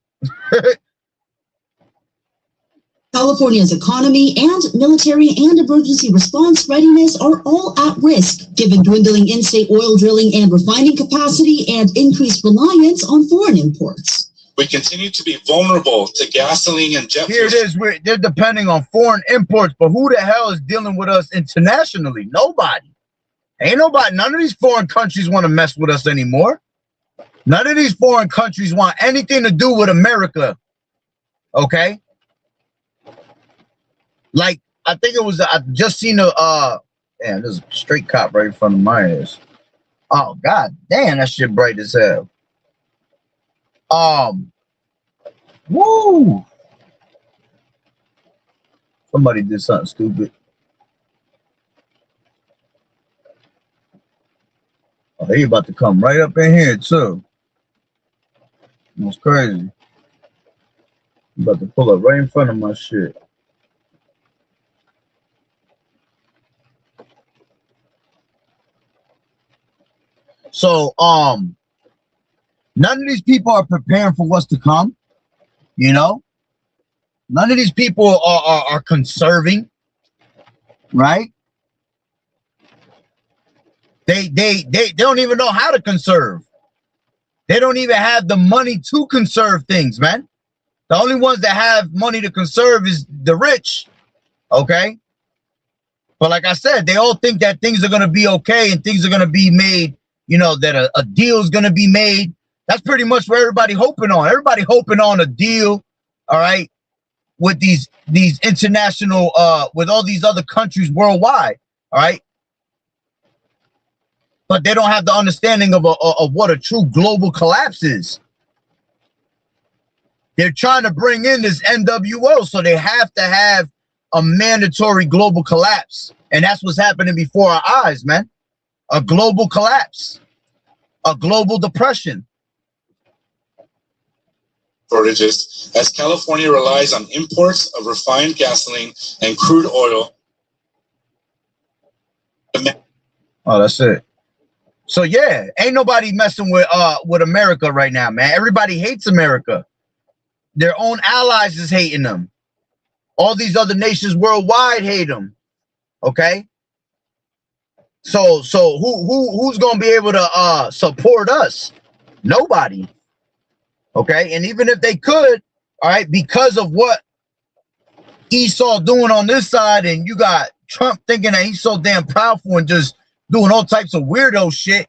California's economy and military and emergency response readiness are all at risk, given dwindling in-state oil drilling and refining capacity and increased reliance on foreign imports. We continue to be vulnerable to gasoline and jet fuel. Here it is. They're depending on foreign imports, but who the hell is dealing with us internationally? Nobody. Ain't nobody. None of these foreign countries want to mess with us anymore. None of these foreign countries want anything to do with America. Okay? Like, I think it was, I just seen damn, there's a straight cop right in front of my ass. Oh, God damn, that shit bright as hell. Woo! Somebody did something stupid. He about to come right up in here too. It's crazy. He about to pull up right in front of my shit. So, none of these people are preparing for what's to come. You know, none of these people are conserving, right? They don't even know how to conserve. They don't even have the money to conserve things, man. The only ones that have money to conserve is the rich, okay? But like I said, they all think that things are going to be okay and things are going to be made, you know, that a deal is going to be made. That's pretty much what everybody hoping on. Everybody hoping on a deal, all right, with these international, with all these other countries worldwide, all right? But they don't have the understanding of what a true global collapse is. They're trying to bring in this NWO, so they have to have a mandatory global collapse. And that's what's happening before our eyes, man. A global collapse, a global depression. Shortages as California relies on imports of refined gasoline and crude oil. Oh, that's it. So yeah, ain't nobody messing with America right now, man. Everybody hates America. Their own allies is hating them. All these other nations worldwide hate them. Okay. So who's gonna be able to support us? Nobody. Okay, and even if they could, all right, because of what Esau doing on this side, and you got Trump thinking that he's so damn powerful and just doing all types of weirdo shit,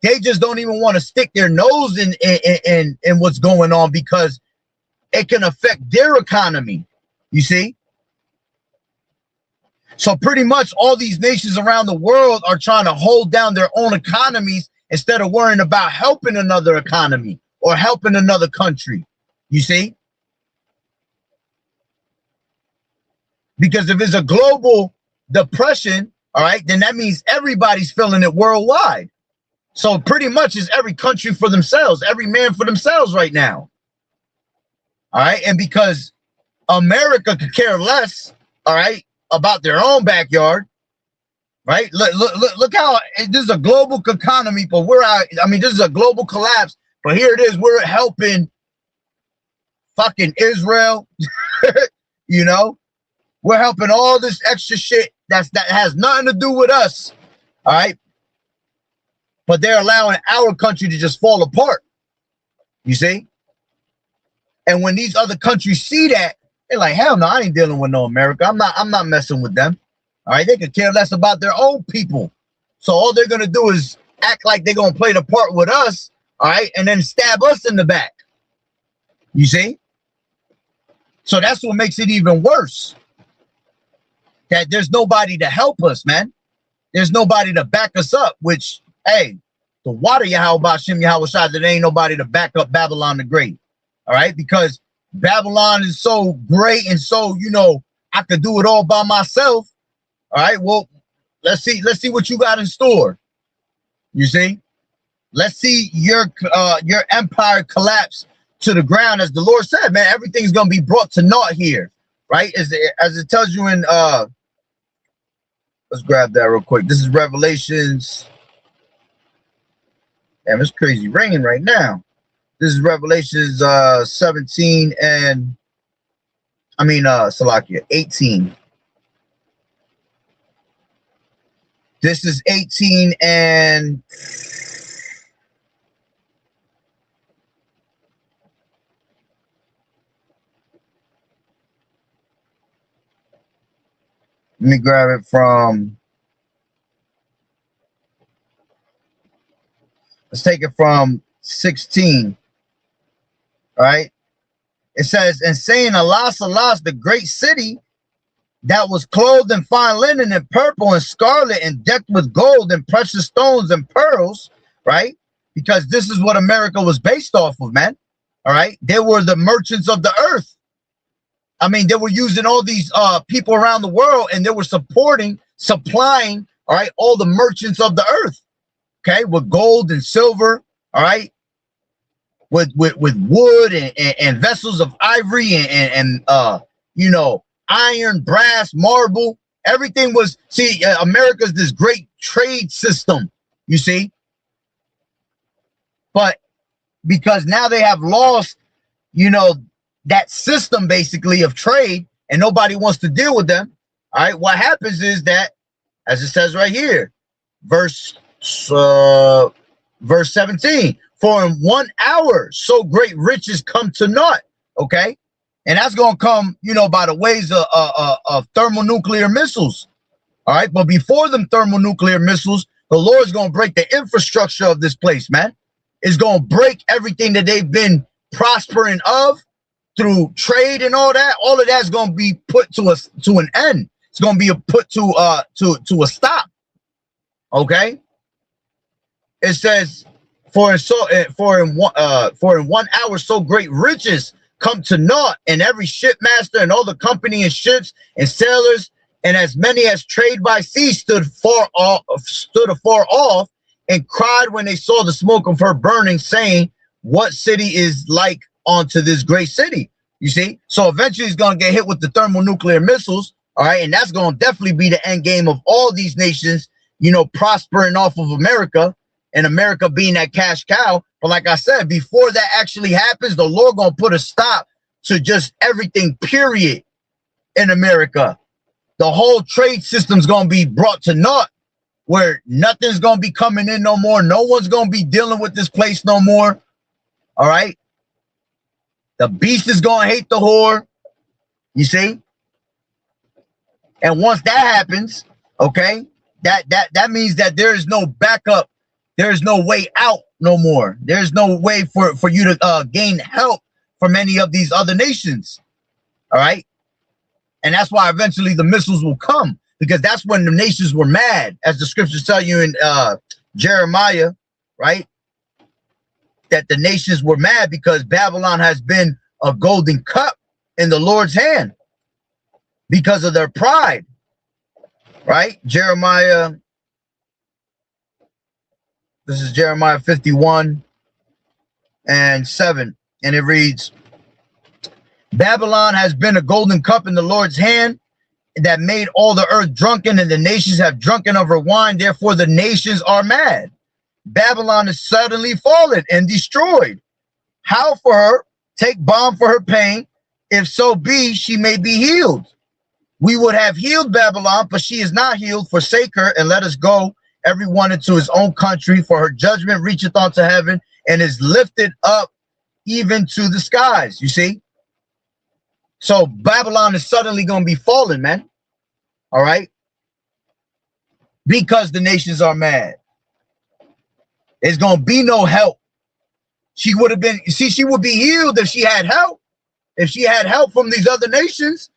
they just don't even want to stick their nose in what's going on because it can affect their economy. You see? So pretty much all these nations around the world are trying to hold down their own economies instead of worrying about helping another economy or helping another country. You see? Because if it's a global depression, all right, then that means everybody's feeling it worldwide. So pretty much it's every country for themselves, every man for themselves right now. All right, and because America could care less, all right, about their own backyard, right? Look how this is a global economy, but we're out. I mean, this is a global collapse, but here it is. We're helping fucking Israel. You know, we're helping all this extra shit that has nothing to do with us. All right, but they're allowing our country to just fall apart. You see, and when these other countries see that, they're like, hell no, I ain't dealing with no America. I'm not messing with them. All right, they could care less about their own people. So all they're gonna do is act like they're gonna play the part with us, all right, and then stab us in the back. You see? So that's what makes it even worse. That there's nobody to help us, man. There's nobody to back us up, which, hey, the water Yahweh Shem Yahweh Shai, there ain't nobody to back up Babylon the Great. All right, because Babylon is so great and so, you know, I could do it all by myself. All right, well, let's see what you got in store. You see, let's see your empire collapse to the ground, as the Lord said, man. Everything's gonna be brought to naught here, right? As it tells you in let's grab that real quick. This is Revelations. Damn, it's crazy raining right now. This is Revelations 17 and Salakia 18. This is 18 and let me grab it from, let's take it from 16. All right. It says, and saying, alas, alas, the great city that was clothed in fine linen and purple and scarlet and decked with gold and precious stones and pearls, right? Because this is what America was based off of, man. All right. They were the merchants of the earth. I mean, they were using all these people around the world, and they were supplying, all right, all the merchants of the earth. okay, with gold and silver, all right, with wood and vessels of ivory and you know, iron, brass, marble. Everything was, see, America's this great trade system, you see. But because now they have lost, you know, that system basically of trade, and nobody wants to deal with them. All right, what happens is that, as it says right here, verse 17, for in 1 hour so great riches come to naught. Okay, and that's gonna come, you know, by the ways of thermonuclear missiles. All right, but before them thermonuclear missiles, the Lord's gonna break the infrastructure of this place, man. It's gonna break everything that they've been prospering of through trade and all that. All of that's gonna be put to an end. It's gonna be put to a stop. Okay. It says, for in 1 hour so great riches come to naught, and every shipmaster and all the company and ships and sailors and as many as trade by sea stood afar off and cried when they saw the smoke of her burning, saying, what city is like unto this great city? You see, so eventually he's gonna get hit with the thermonuclear missiles. All right, and that's gonna definitely be the end game of all these nations, you know, prospering off of America, and America being that cash cow. But like I said, before that actually happens, the Lord gonna put a stop to just everything, period, in America. The whole trade system's gonna be brought to naught, where nothing's gonna be coming in no more. No one's gonna be dealing with this place no more. All right. The beast is gonna hate the whore. You see? And once that happens, okay, that means that there is no backup. There is no way out no more. There's no way for you to gain help from any of these other nations. All right. And that's why eventually the missiles will come, because that's when the nations were mad, as the scriptures tell you in Jeremiah, right? That the nations were mad because Babylon has been a golden cup in the Lord's hand because of their pride, right? Jeremiah, this is Jeremiah 51:7, and it reads, Babylon has been a golden cup in the Lord's hand that made all the earth drunken, and the nations have drunken of her wine. Therefore the nations are mad. Babylon is suddenly fallen and destroyed. How for her? Take balm for her pain. If so be, she may be healed. We would have healed Babylon, but she is not healed. Forsake her and let us go, everyone into his own country, for her judgment reacheth unto heaven and is lifted up even to the skies. You see? So Babylon is suddenly going to be fallen, man. All right? Because the nations are mad. There's going to be no help. She would have been, see, she would be healed if she had help. If she had help from these other nations,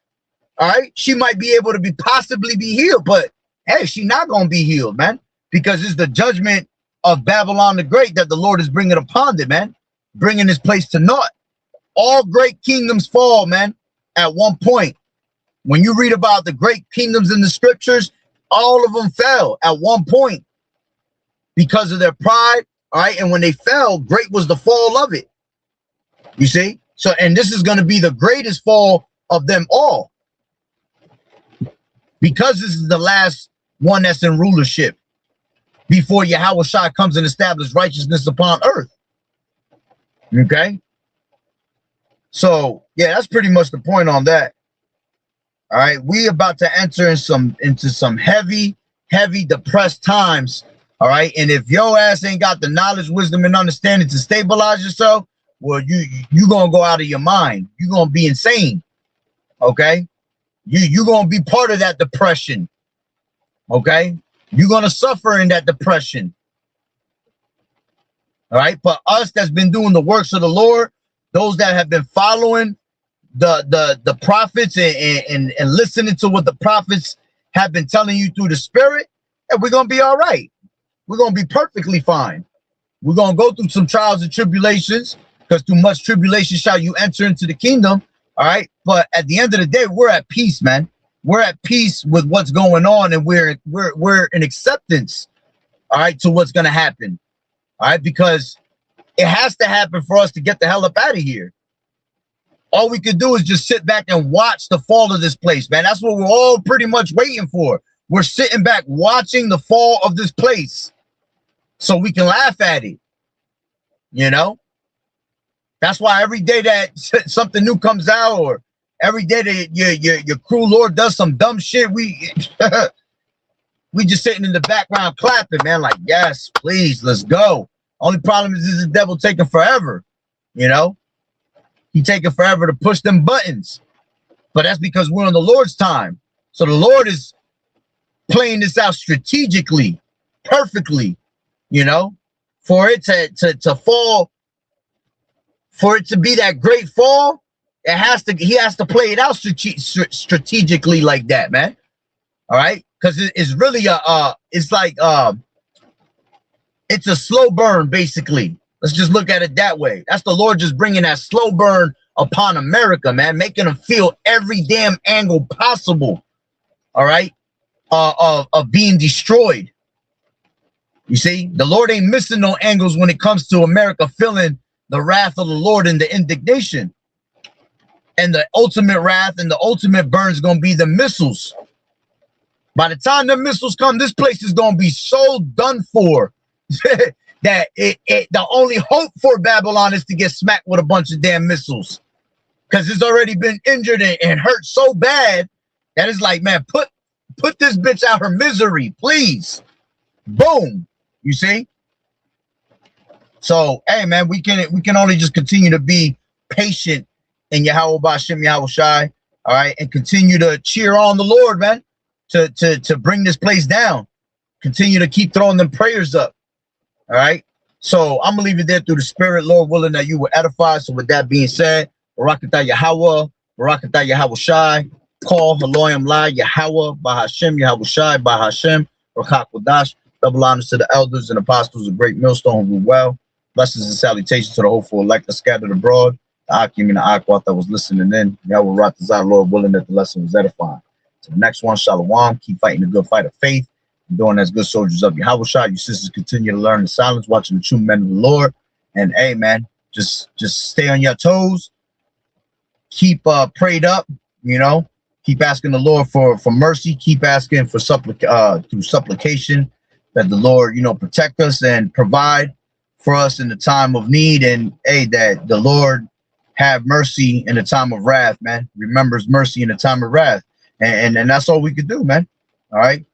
all right, she might be able to possibly be healed. But hey, she's not going to be healed, man, because it's the judgment of Babylon the Great that the Lord is bringing upon it, man, bringing this place to naught. All great kingdoms fall, man, at one point. When you read about the great kingdoms in the scriptures, all of them fell at one point because of their pride, all right? And when they fell, great was the fall of it. You see? So, and this is going to be the greatest fall of them all, because this is the last one that's in rulership before Yahushua comes and establishes righteousness upon earth. Okay? So, yeah, that's pretty much the point on that. All right, we about to enter into some heavy depressed times. All right, and if your ass ain't got the knowledge, wisdom, and understanding to stabilize yourself, well, you gonna go out of your mind. You're gonna be insane. Okay, you gonna be part of that depression. Okay, you're gonna suffer in that depression. All right, but us that's been doing the works of the Lord, those that have been following the prophets and listening to what the prophets have been telling you through the Spirit, and we're gonna be all right. We're gonna be perfectly fine. We're gonna go through some trials and tribulations, because through much tribulation shall you enter into the kingdom. All right, but at the end of the day, we're at peace, man. We're at peace with what's going on, and we're in acceptance all right, to what's going to happen. All right, because it has to happen for us to get the hell up out of here. All we could do is just sit back and watch the fall of this place, man. That's what we're all pretty much waiting for. We're sitting back watching the fall of this place so we can laugh at it. You know? That's why every day that something new comes out, or every day that your cruel Lord does some dumb shit, we just sitting in the background clapping, man, like, yes, please, let's go. Only problem is the devil taking forever, you know? He taking forever to push them buttons. But that's because we're on the Lord's time. So the Lord is playing this out strategically, perfectly, you know, for it to fall, for it to be that great fall. He has to play it out strategically like that, man. All right, because it's really it's like it's a slow burn, basically. Let's just look at it that way. That's the Lord just bringing that slow burn upon America, man, making them feel every damn angle possible. All right, of being destroyed. You see, the Lord ain't missing no angles when it comes to America feeling the wrath of the Lord and the indignation. And the ultimate wrath and the ultimate burn is going to be the missiles. By the time the missiles come, this place is going to be so done for that the only hope for Babylon is to get smacked with a bunch of damn missiles. Because it's already been injured and hurt so bad that it's like, man, put this bitch out her misery, please. Boom. You see? So, hey, man, we can only just continue to be patient in Yahweh Ba'Shem Yahweh Shai, all right, and continue to cheer on the Lord, man, to bring this place down. Continue to keep throwing them prayers up, all right. So I'm gonna leave it there through the Spirit, Lord willing, that you will edify. So with that being said, Barakatah Yahweh, Barakatah Yahweh Shai, call Haloyam La Yahweh Bahashem Yahweh Shai Bahashem Rakak Wadash. Double honors to the elders and apostles of Great Millstone who well. Blessings and salutations to the hopeful elect scattered abroad. The Akim and the Akwat that was listening in. Yahweh Ratazah, Lord willing that the lesson was edifying. To the next one, Shalom. Keep fighting the good fight of faith. And doing as good soldiers of Yahweh Shai. You sisters continue to learn in silence, watching the true men of the Lord. And hey, man, just stay on your toes. Keep prayed up, you know. Keep asking the Lord for mercy. Keep asking for through supplication that the Lord, you know, protect us and provide for us in the time of need. And hey, that the Lord have mercy in the time of wrath, man. Remembers mercy in the time of wrath. And that's all we could do, man. All right.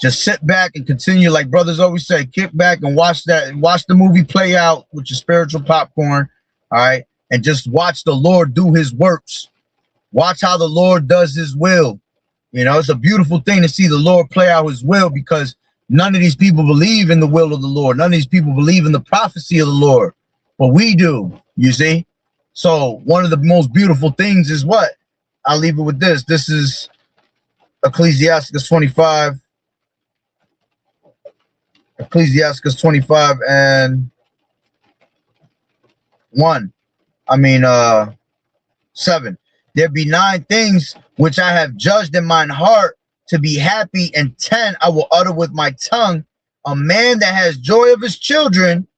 Just sit back and continue, like brothers always say, kick back and watch the movie play out with your spiritual popcorn. All right. And just watch the Lord do his works. Watch how the Lord does his will. You know, it's a beautiful thing to see the Lord play out his will, because none of these people believe in the will of the Lord. None of these people believe in the prophecy of the Lord. But we do, you see? So one of the most beautiful things is what? I'll leave it with this. This is Ecclesiastes 25. Ecclesiastes 25 and 7. There be 9 things which I have judged in mine heart to be happy, and 10 I will utter with my tongue. A man that has joy of his children,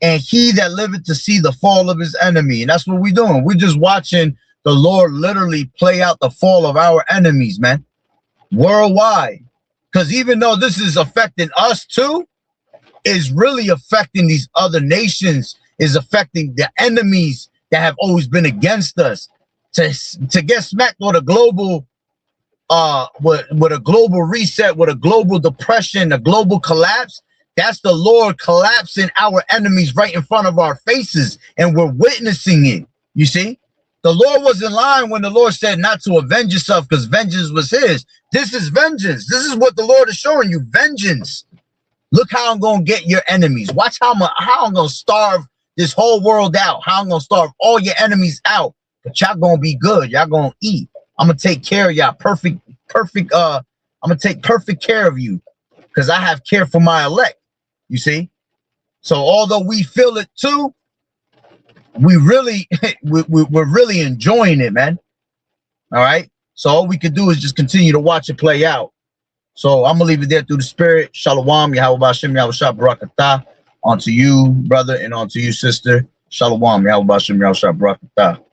and he that liveth to see the fall of his enemy. And that's what we're doing. We're just watching the Lord literally play out the fall of our enemies, man, worldwide. Because even though this is affecting us too, is really affecting these other nations, is affecting the enemies that have always been against us. To get smacked with a global with a global reset, with a global depression, a global collapse, that's the Lord collapsing our enemies right in front of our faces, and we're witnessing it. You see, the Lord was in line when the Lord said not to avenge yourself, because vengeance was his. This is vengeance. This is what the Lord is showing you, vengeance. Look how I'm going to get your enemies. Watch how I'm going to starve this whole world out, how I'm going to starve all your enemies out. But y'all going to be good. Y'all going to eat. I'm going to take care of y'all. I'm going to take perfect care of you, because I have care for my elect. You see? So although we feel it too, we really, we're really enjoying it, man. All right. So all we could do is just continue to watch it play out. So I'm gonna leave it there through the spirit. Shalom, Yahweh Bashem, Yahweh Shah Barakatah. Onto you, brother, and onto you, sister. Shalom, Yahweh Bashem, Yahweh Shah Barakatah.